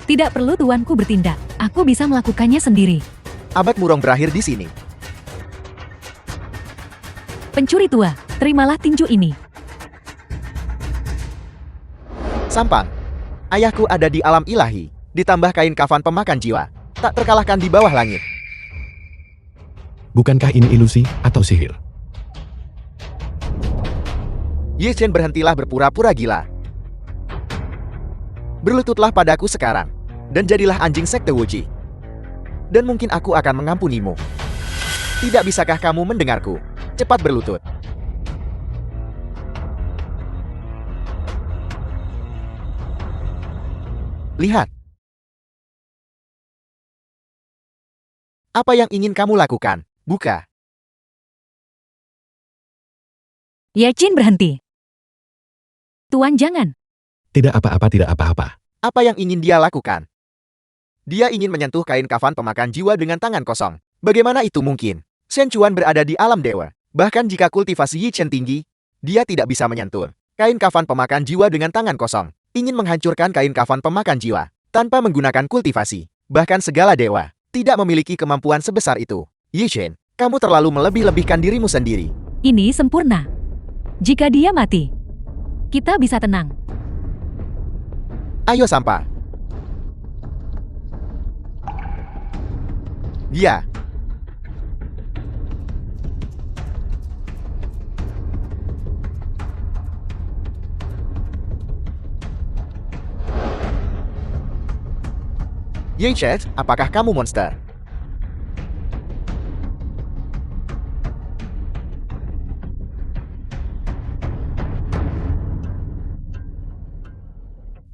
Tidak perlu tuanku bertindak. Aku bisa melakukannya sendiri. Abad murong berakhir di sini. Pencuri tua, terimalah tinju ini. Sampang. Ayahku ada di alam ilahi. Ditambah kain kafan pemakan jiwa. Tak terkalahkan di bawah langit. Bukankah ini ilusi atau sihir? Ye Chen, berhentilah berpura-pura gila. Berlututlah padaku sekarang. Dan jadilah anjing sekte Wuji. Dan mungkin aku akan mengampunimu. Tidak bisakah kamu mendengarku? Cepat berlutut. Lihat. Apa yang ingin kamu lakukan? Buka. Ye Chen berhenti. Tuan jangan. Tidak apa-apa, tidak apa-apa. Apa yang ingin dia lakukan? Dia ingin menyentuh kain kafan pemakan jiwa dengan tangan kosong. Bagaimana itu mungkin? Shen Chuan berada di alam dewa. Bahkan jika kultivasi Yi Chen tinggi, dia tidak bisa menyentuh kain kafan pemakan jiwa dengan tangan kosong. Ingin menghancurkan kain kafan pemakan jiwa tanpa menggunakan kultivasi. Bahkan segala dewa tidak memiliki kemampuan sebesar itu. Yi Chen, kamu terlalu melebih-lebihkan dirimu sendiri. Ini sempurna. Jika dia mati, kita bisa tenang. Ayo sampah. Dia. Ye Chen, apakah kamu monster?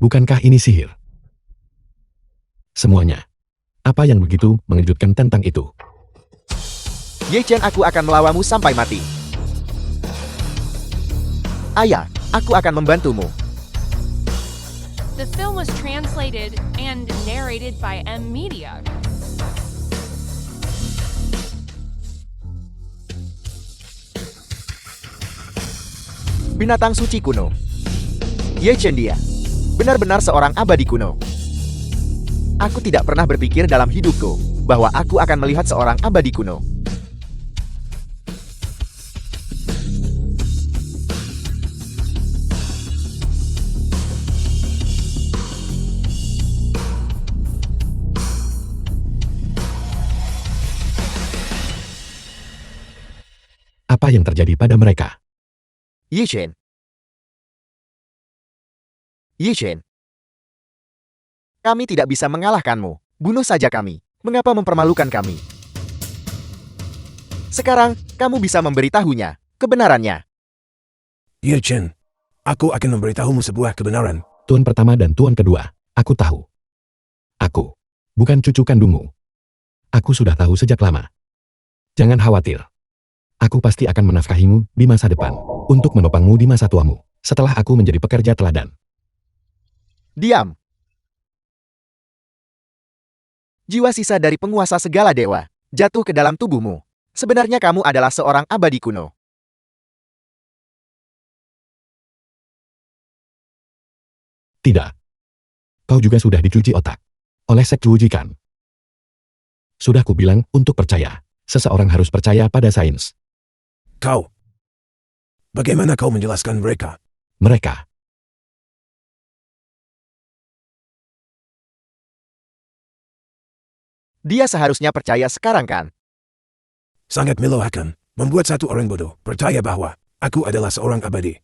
Bukankah ini sihir? Semuanya. Apa yang begitu mengejutkan tentang itu? Ye Chen, aku akan melawanmu sampai mati. Ayah, aku akan membantumu. The film was translated and narrated by M Media. Binatang suci kuno. Ye Chen, dia benar-benar seorang abadi kuno. Aku tidak pernah berpikir dalam hidupku bahwa aku akan melihat seorang abadi kuno. Apa yang terjadi pada mereka? Yi Chen. Yi Chen. Kami tidak bisa mengalahkanmu. Bunuh saja kami. Mengapa mempermalukan kami? Sekarang, kamu bisa memberitahunya kebenarannya. Ye Chen, aku akan memberitahumu sebuah kebenaran. Tuan pertama dan tuan kedua, aku tahu. Aku bukan cucu kandungmu. Aku sudah tahu sejak lama. Jangan khawatir. Aku pasti akan menafkahimu di masa depan, untuk menopangmu di masa tuamu, setelah aku menjadi pekerja teladan. Diam. Jiwa sisa dari penguasa segala dewa jatuh ke dalam tubuhmu. Sebenarnya kamu adalah seorang abadi kuno. Tidak. Kau juga sudah dicuci otak oleh sekte Wuji kan? Sudah kubilang untuk percaya. Seseorang harus percaya pada sains. Kau Bagaimana kau menjelaskan mereka? Mereka. Dia seharusnya percaya sekarang kan? Sangat melelahkan, membuat satu orang bodoh percaya bahwa aku adalah seorang abadi.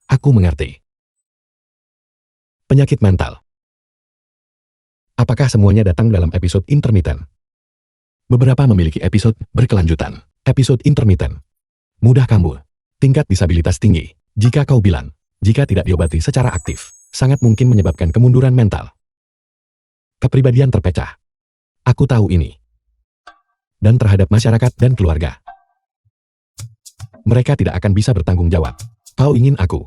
Aku mengerti. Penyakit mental. Apakah semuanya datang dalam episode intermiten? Beberapa memiliki episode berkelanjutan. Episode intermiten. Mudah kambuh. Tingkat disabilitas tinggi. Jika kau bilang, jika tidak diobati secara aktif, sangat mungkin menyebabkan kemunduran mental. Kepribadian terpecah. Aku tahu ini. Dan terhadap masyarakat dan keluarga. Mereka tidak akan bisa bertanggung jawab. Kau ingin aku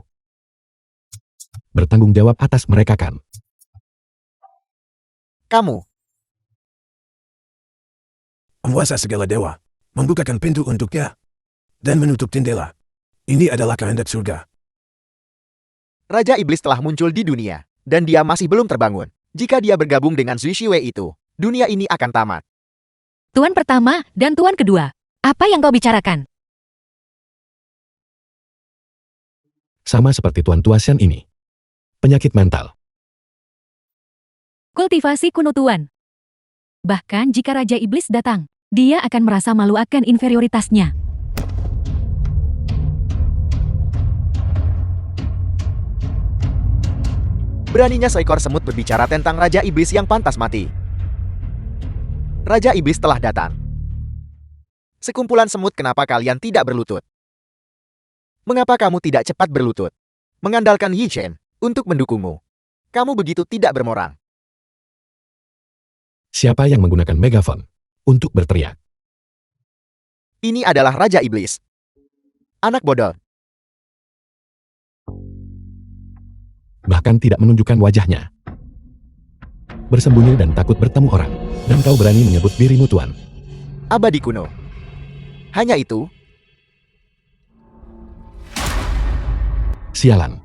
bertanggung jawab atas mereka kan? Kamu. Penguasa segala dewa, membukakan pintu untuknya, dan menutup jendela. Ini adalah kehendak surga. Raja Iblis telah muncul di dunia, dan dia masih belum terbangun. Jika dia bergabung dengan Zui Shiwei itu, dunia ini akan tamat. Tuan pertama dan tuan kedua. Apa yang kau bicarakan? Sama seperti Tuan Tuasian ini. Penyakit mental. Kultivasi kuno tuan. Bahkan jika Raja Iblis datang, dia akan merasa malu akan inferioritasnya. Beraninya seekor semut berbicara tentang Raja Iblis yang pantas mati. Raja Iblis telah datang. Sekumpulan semut, kenapa kalian tidak berlutut? Mengapa kamu tidak cepat berlutut? Mengandalkan Yi Chen untuk mendukungmu. Kamu begitu tidak bermoral. Siapa yang menggunakan megafon untuk berteriak? Ini adalah Raja Iblis. Anak bodoh. Bahkan tidak menunjukkan wajahnya. Bersembunyi dan takut bertemu orang. Dan kau berani menyebut dirimu Tuan. Abadi kuno. Hanya itu. Sialan.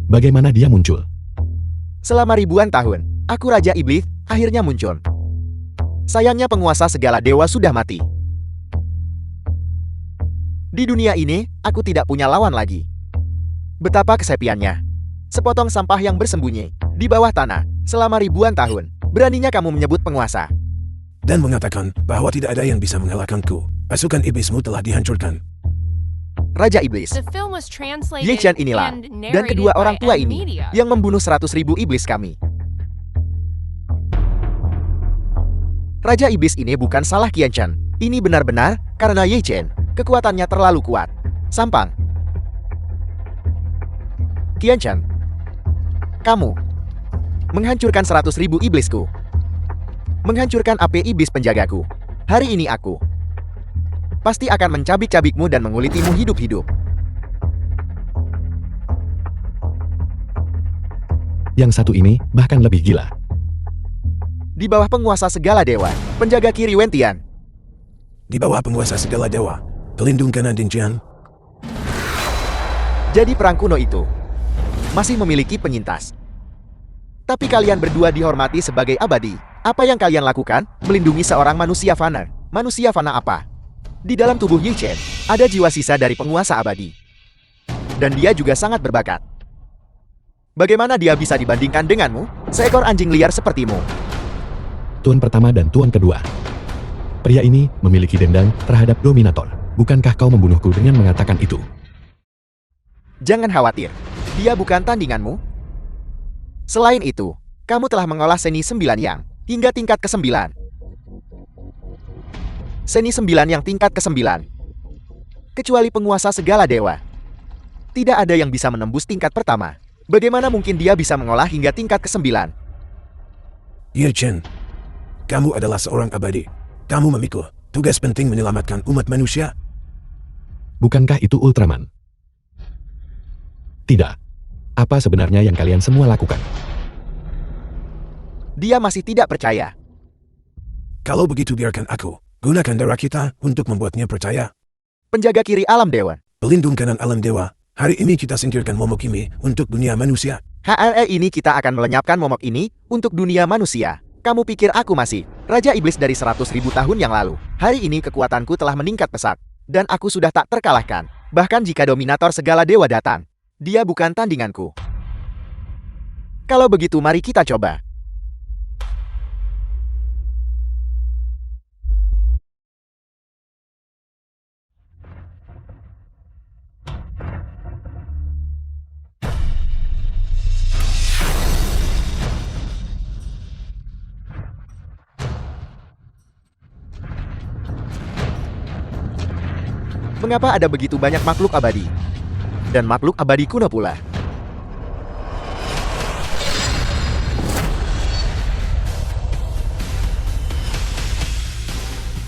Bagaimana dia muncul? Selama ribuan tahun, aku Raja Iblis akhirnya muncul. Sayangnya penguasa segala dewa sudah mati. Di dunia ini, aku tidak punya lawan lagi. Betapa kesepiannya. Sepotong sampah yang bersembunyi di bawah tanah selama ribuan tahun. Beraninya kamu menyebut penguasa. Dan mengatakan bahwa tidak ada yang bisa mengalahkanku. Pasukan iblismu telah dihancurkan. Raja Iblis. The film was translated Ye Chen inilah, and dan narrated kedua orang by tua M ini Media. yang membunuh 100.000 iblis kami. Raja Iblis ini bukan salah Qian Chen. Ini benar-benar karena Ye Chen. Kekuatannya terlalu kuat. Sampang. Qian Chen. Kamu menghancurkan 100.000 iblisku. Menghancurkan AP iblis penjagaku. Hari ini aku pasti akan mencabik-cabikmu dan mengulitimu hidup-hidup. Yang satu ini bahkan lebih gila. Di bawah penguasa segala dewa, penjaga kiri Wentian. Di bawah penguasa segala dewa, pelindung kanan Dinjian. Jadi perang kuno itu masih memiliki penyintas. Tapi kalian berdua dihormati sebagai abadi. Apa yang kalian lakukan? Melindungi seorang manusia fana. Manusia fana apa? Di dalam tubuh Yi Chen, ada jiwa sisa dari penguasa abadi. Dan dia juga sangat berbakat. Bagaimana dia bisa dibandingkan denganmu? Seekor anjing liar sepertimu. Tuan pertama dan tuan kedua. Pria ini memiliki dendam terhadap Dominator. Bukankah kau membunuhku dengan mengatakan itu? Jangan khawatir, dia bukan tandinganmu. Selain itu, kamu telah mengolah seni 9 yang hingga tingkat ke-9. Seni 9 yang tingkat ke-9. Kecuali penguasa segala dewa. Tidak ada yang bisa menembus tingkat pertama. Bagaimana mungkin dia bisa mengolah hingga tingkat ke-9? Ye Chen, kamu adalah seorang abadi. Kamu memikul tugas penting menyelamatkan umat manusia. Bukankah itu Ultraman? Tidak. Apa sebenarnya yang kalian semua lakukan? Dia masih tidak percaya. Kalau begitu biarkan aku gunakan darah kita untuk membuatnya percaya. Penjaga kiri alam dewa. Pelindung kanan alam dewa. Hari ini kita singkirkan momok ini untuk dunia manusia. HLE ini kita akan melenyapkan momok ini untuk dunia manusia. Kamu pikir aku masih Raja Iblis dari 100.000 tahun yang lalu? Hari ini kekuatanku telah meningkat pesat. Dan aku sudah tak terkalahkan. Bahkan jika dominator segala dewa datang, dia bukan tandinganku. Kalau begitu mari kita coba. Mengapa ada begitu banyak makhluk abadi? Dan makhluk abadi kuno pula.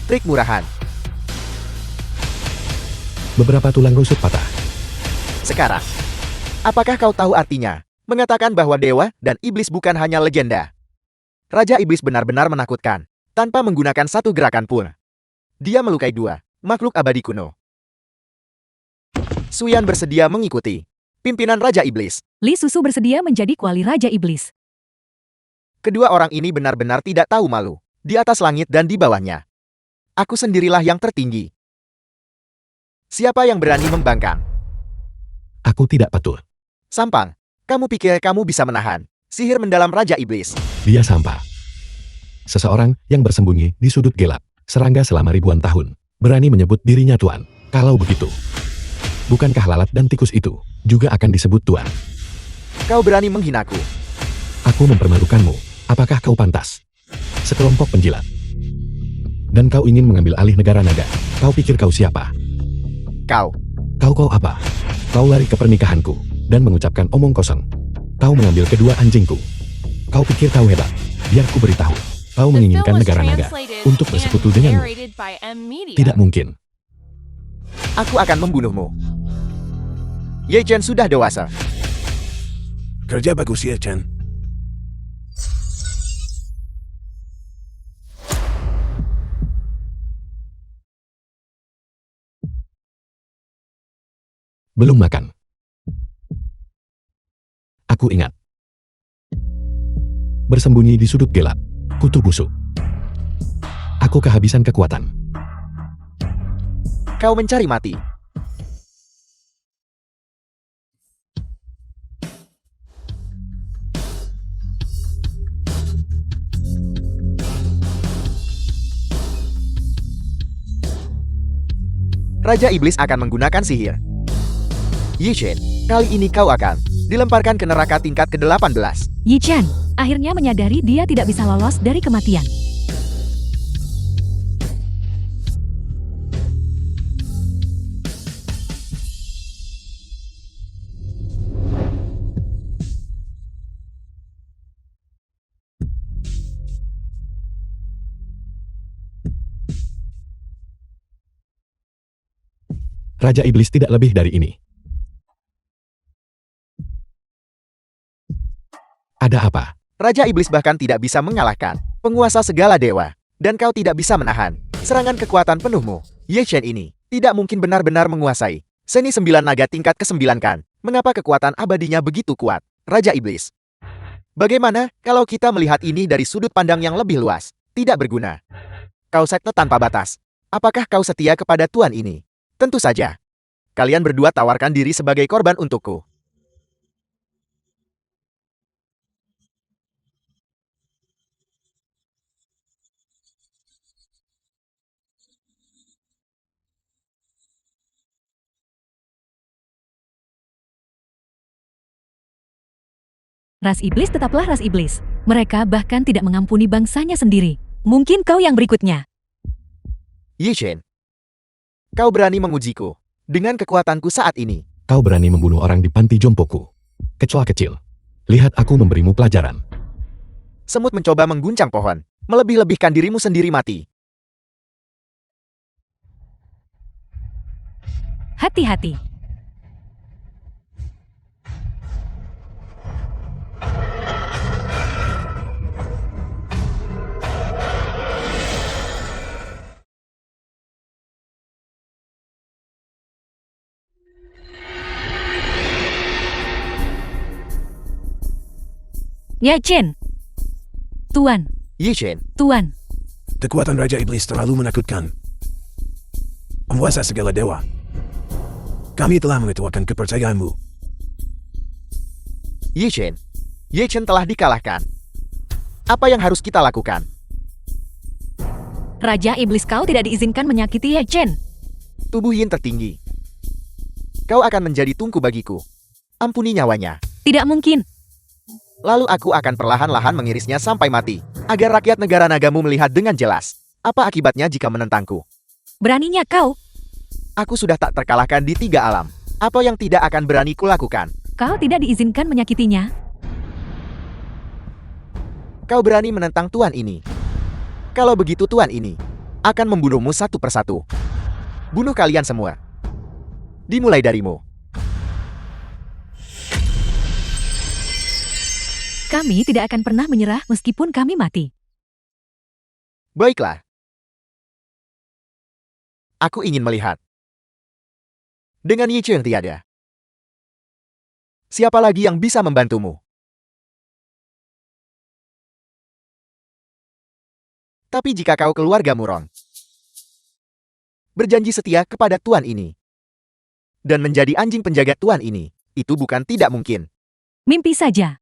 Trik murahan. Beberapa tulang rusuk patah. Sekarang, apakah kau tahu artinya? Mengatakan bahwa dewa dan iblis bukan hanya legenda. Raja Iblis benar-benar menakutkan, tanpa menggunakan satu gerakan pun. Dia melukai dua makhluk abadi kuno. Suyan bersedia mengikuti pimpinan Raja Iblis. Li Susu bersedia menjadi kuali Raja Iblis. Kedua orang ini benar-benar tidak tahu malu. Di atas langit dan di bawahnya. Aku sendirilah yang tertinggi. Siapa yang berani membangkang? Aku tidak patut. Sampang, kamu pikir kamu bisa menahan sihir mendalam Raja Iblis? Dia sampah. Seseorang yang bersembunyi di sudut gelap, serangga selama ribuan tahun, berani menyebut dirinya Tuan. Kalau begitu, bukankah lalat dan tikus itu juga akan disebut Tuan? Kau berani menghinaku. Aku mempermalukanmu. Apakah kau pantas? Sekelompok penjilat. Dan kau ingin mengambil alih negara naga. Kau pikir kau siapa? Kau Kau apa? Kau lari ke pernikahanku dan mengucapkan omong kosong. Kau mengambil kedua anjingku. Kau pikir kau hebat? Biar ku beritahu. Kau The film menginginkan was negara naga translated untuk and bersekutu denganmu. narrated by M Media. Tidak mungkin. Aku akan membunuhmu. Ye Chen sudah dewasa. Kerja bagus Ye Chen. Belum makan. Aku ingat. Bersembunyi di sudut gelap, kutu busuk. Aku kehabisan kekuatan. Kau mencari mati. Raja Iblis akan menggunakan sihir. Yi Chen, kali ini kau akan dilemparkan ke neraka tingkat ke-18. Yi Chen akhirnya menyadari dia tidak bisa lolos dari kematian. Raja Iblis tidak lebih dari ini. Ada apa? Raja Iblis bahkan tidak bisa mengalahkan penguasa segala dewa. Dan kau tidak bisa menahan serangan kekuatan penuhmu. Ye Chen ini tidak mungkin benar-benar menguasai seni 9 naga tingkat ke-9 kan? Mengapa kekuatan abadinya begitu kuat? Raja Iblis. Bagaimana kalau kita melihat ini dari sudut pandang yang lebih luas? Tidak berguna. Kau sekte tanpa batas. Apakah kau setia kepada Tuan ini? Tentu saja. Kalian berdua tawarkan diri sebagai korban untukku. Ras iblis tetaplah ras iblis. Mereka bahkan tidak mengampuni bangsanya sendiri. Mungkin kau yang berikutnya. Yi Chen. Kau berani mengujiku dengan kekuatanku saat ini. Kau berani membunuh orang di panti jompoku. Kecoa kecil. Lihat aku memberimu pelajaran. Semut mencoba mengguncang pohon, melebih-lebihkan dirimu sendiri mati. Hati-hati. Ye Chen. Tuan, Yi Chen, Tuan, Kekuatan Raja Iblis terlalu menakutkan. Penguasa segala dewa. Kami telah mengetuakan kepercayaanmu. Yi Chen telah dikalahkan. Apa yang harus kita lakukan? Raja Iblis kau tidak diizinkan menyakiti Ye Chen. Tubuh Yin tertinggi. Kau akan menjadi tungku bagiku. Ampuni nyawanya. Tidak mungkin. Lalu aku akan perlahan-lahan mengirisnya sampai mati, agar rakyat negara nagamu melihat dengan jelas. Apa akibatnya jika menentangku? Beraninya kau. Aku sudah tak terkalahkan di 3 alam. Apa yang tidak akan berani kulakukan? Kau tidak diizinkan menyakitinya. Kau berani menentang tuan ini. Kalau begitu tuan ini akan membunuhmu satu persatu. Bunuh kalian semua. Dimulai darimu. Kami tidak akan pernah menyerah meskipun kami mati. Baiklah. Aku ingin melihat. Dengan Yi Chen tiada. Siapa lagi yang bisa membantumu? Tapi jika kau keluarga Muron, berjanji setia kepada tuan ini, dan menjadi anjing penjaga tuan ini, itu bukan tidak mungkin. Mimpi saja.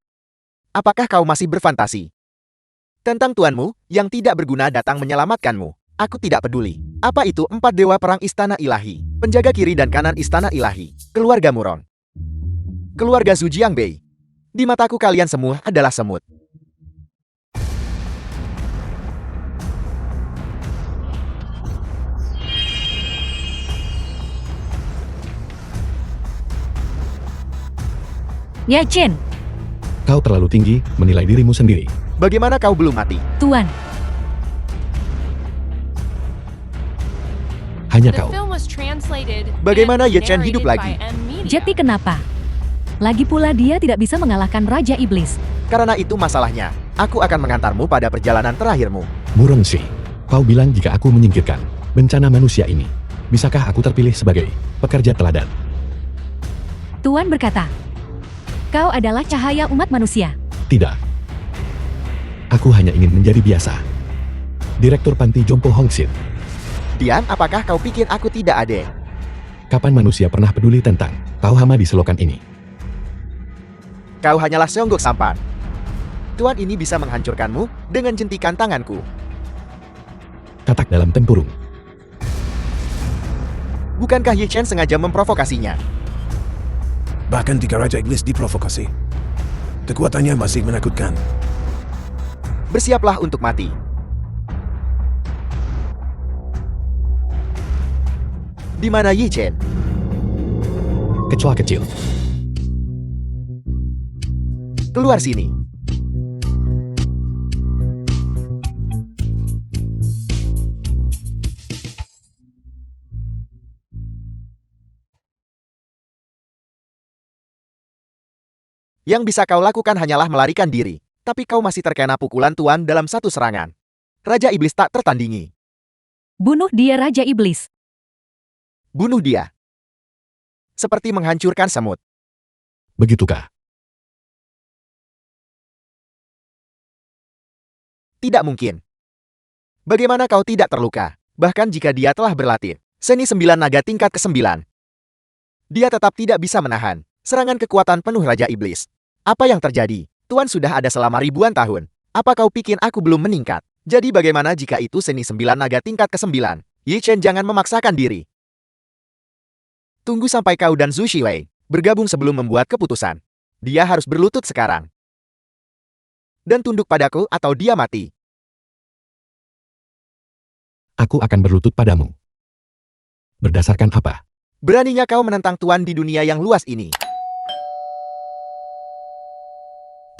Apakah kau masih berfantasi tentang tuanmu yang tidak berguna datang menyelamatkanmu? Aku tidak peduli. Apa itu 4 dewa perang istana ilahi, penjaga kiri dan kanan istana ilahi, keluarga Muron, keluarga Zhu Jiangbei. Di mataku kalian semua adalah semut. Ye Chen, Kau terlalu tinggi menilai dirimu sendiri. Bagaimana kau belum mati? Tuan, Hanya The kau. film was translated Bagaimana and Ye Chen hidup narrated lagi? by M Media. Jeti kenapa? Lagi pula dia tidak bisa mengalahkan Raja Iblis. Karena itu masalahnya. Aku akan mengantarmu pada perjalanan terakhirmu. Murongshi, kau bilang jika aku menyingkirkan bencana manusia ini, bisakah aku terpilih sebagai pekerja teladan? Tuan berkata, kau adalah cahaya umat manusia. Tidak. Aku hanya ingin menjadi biasa. Direktur Panti Jompo Hongxin, Dian, apakah kau pikir aku tidak adil? kapan manusia pernah peduli tentang kau hama di selokan ini? Kau hanyalah seonggok sampan. Tuan ini bisa menghancurkanmu dengan jentikan tanganku. Katak dalam tempurung. Bukankah Ye Chen sengaja memprovokasinya? Bahkan jika Raja Iblis diprovokasi, kekuatannya masih menakutkan. Bersiaplah untuk mati. Di mana Yi Chen? Kecoa kecil. Keluar sini. Yang bisa kau lakukan hanyalah melarikan diri. Tapi kau masih terkena pukulan tuan dalam satu serangan. Raja Iblis tak tertandingi. Bunuh dia Raja Iblis. Bunuh dia. Seperti menghancurkan semut. Begitukah? Tidak mungkin. Bagaimana kau tidak terluka? Bahkan jika dia telah berlatih seni 9 naga tingkat ke-9. Dia tetap tidak bisa menahan serangan kekuatan penuh Raja Iblis. Apa yang terjadi? Tuan sudah ada selama ribuan tahun. Apa kau pikir aku belum meningkat? Jadi bagaimana jika itu seni 9 naga tingkat ke-9? Yi Chen, jangan memaksakan diri. Tunggu sampai kau dan Zhu Shiwei bergabung sebelum membuat keputusan. Dia harus berlutut sekarang. Dan tunduk padaku atau dia mati. Aku akan berlutut padamu. Berdasarkan apa? Beraninya kau menentang Tuan di dunia yang luas ini.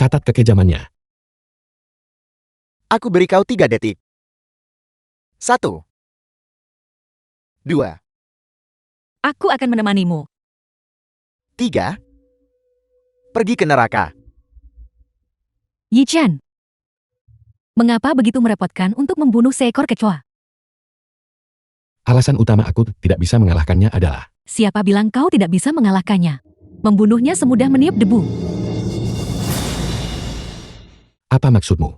Catat kekejamannya. Aku beri kau 3 detik. 1. 2. Aku akan menemanimu. 3. Pergi ke neraka. Yi Chen, mengapa begitu merepotkan untuk membunuh seekor kecoa? Alasan utama aku tidak bisa mengalahkannya adalah Siapa bilang kau tidak bisa mengalahkannya? Membunuhnya semudah meniup debu. apa maksudmu?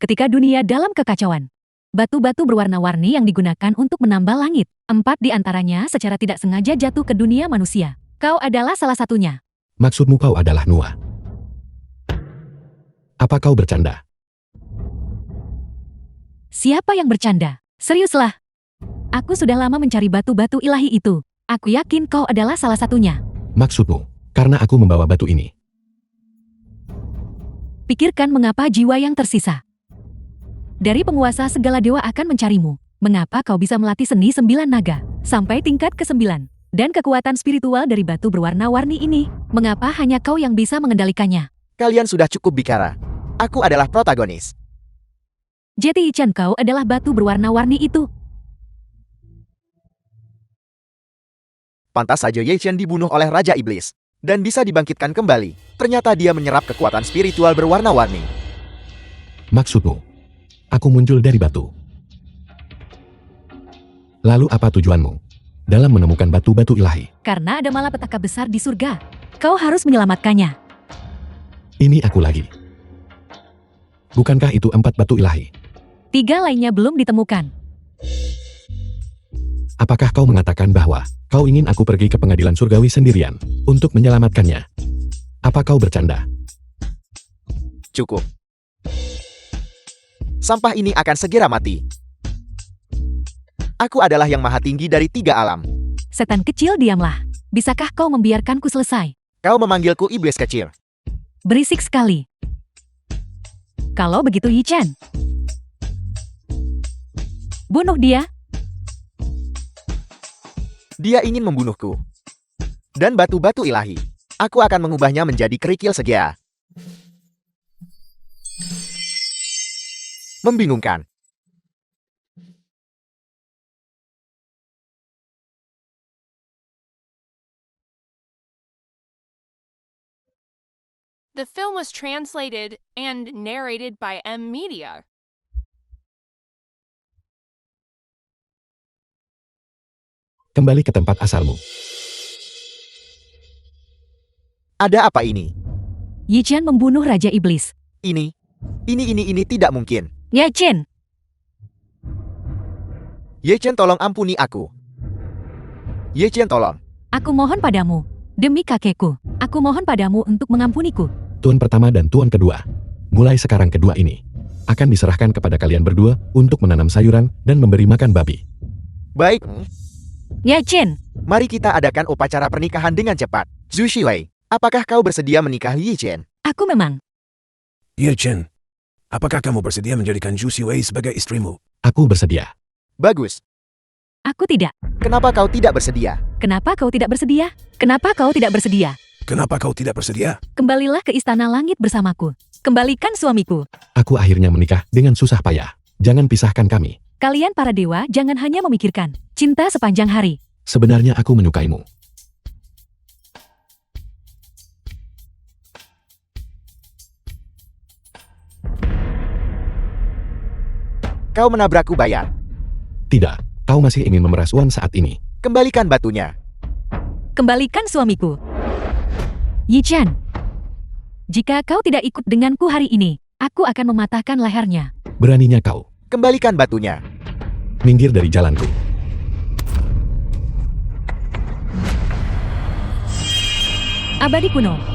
Ketika dunia dalam kekacauan, batu-batu berwarna-warni yang digunakan untuk menambal langit. 4 di antaranya secara tidak sengaja jatuh ke dunia manusia. Kau adalah salah satunya. Maksudmu kau adalah Noah? Apa kau bercanda? Siapa yang bercanda? Seriuslah. Aku sudah lama mencari batu-batu ilahi itu. Aku yakin kau adalah salah satunya. Maksudmu, karena aku membawa batu ini. Pikirkan mengapa jiwa yang tersisa dari penguasa segala dewa akan mencarimu. Mengapa kau bisa melatih seni 9 naga sampai tingkat ke-9? Dan kekuatan spiritual dari batu berwarna-warni ini, mengapa hanya kau yang bisa mengendalikannya? Kalian sudah cukup bicara. Aku adalah protagonis. Jeti Chan, kau adalah batu berwarna-warni itu. Pantas saja Ye Chen dibunuh oleh Raja Iblis dan bisa dibangkitkan kembali. Ternyata dia menyerap kekuatan spiritual berwarna-warni. Maksudmu, aku muncul dari batu. Lalu apa tujuanmu dalam menemukan batu-batu ilahi? Karena ada malapetaka besar di surga. Kau harus menyelamatkannya. Ini aku lagi. Bukankah itu 4 batu ilahi? 3 lainnya belum ditemukan. Apakah kau mengatakan bahwa kau ingin aku pergi ke pengadilan surgawi sendirian untuk menyelamatkannya? Apa kau bercanda? Cukup. Sampah ini akan segera mati. Aku adalah yang maha tinggi dari 3 alam. Setan kecil, diamlah. Bisakah kau membiarkanku selesai? Kau memanggilku iblis kecil. Berisik sekali. Kalau begitu Yi Chen, bunuh dia. Dia ingin membunuhku. Dan batu-batu ilahi, aku akan mengubahnya menjadi kerikil segea. Membingungkan. The film was translated and narrated by M Media. Kembali ke tempat asalmu. Ada apa ini? Yi Chen membunuh Raja Iblis. Ini tidak mungkin. Ye Chen, Ye Chen, tolong ampuni aku. Ye Chen, tolong. aku mohon padamu. Demi kakekku, aku mohon padamu untuk mengampuniku. Tuan pertama dan tuan kedua. Mulai sekarang kedua ini akan diserahkan kepada kalian berdua untuk menanam sayuran dan memberi makan babi. Baik, Ye Chen, mari kita adakan upacara pernikahan dengan cepat. Zhu Shiwei, apakah kau bersedia menikahi Yi Chen? aku memang. Ye Chen, apakah kamu bersedia menjadikan Zhu Xiwei sebagai istrimu? Aku bersedia. Bagus. Aku tidak. Kenapa kau tidak bersedia? Kenapa kau tidak bersedia? Kenapa kau tidak bersedia? Kenapa kau tidak bersedia? Kembalilah ke istana langit bersamaku. Kembalikan suamiku. Aku akhirnya menikah dengan susah payah. Jangan pisahkan kami. Kalian para dewa jangan hanya memikirkan cinta sepanjang hari. Sebenarnya aku menyukaimu. Kau menabrakku, bayar. Tidak, kau masih ingin memeras Wan saat ini. Kembalikan batunya. Kembalikan suamiku. Yi Chen, jika kau tidak ikut denganku hari ini, aku akan mematahkan lehernya. Beraninya kau. Kembalikan batunya. Minggir dari jalanku. Abadi kuno.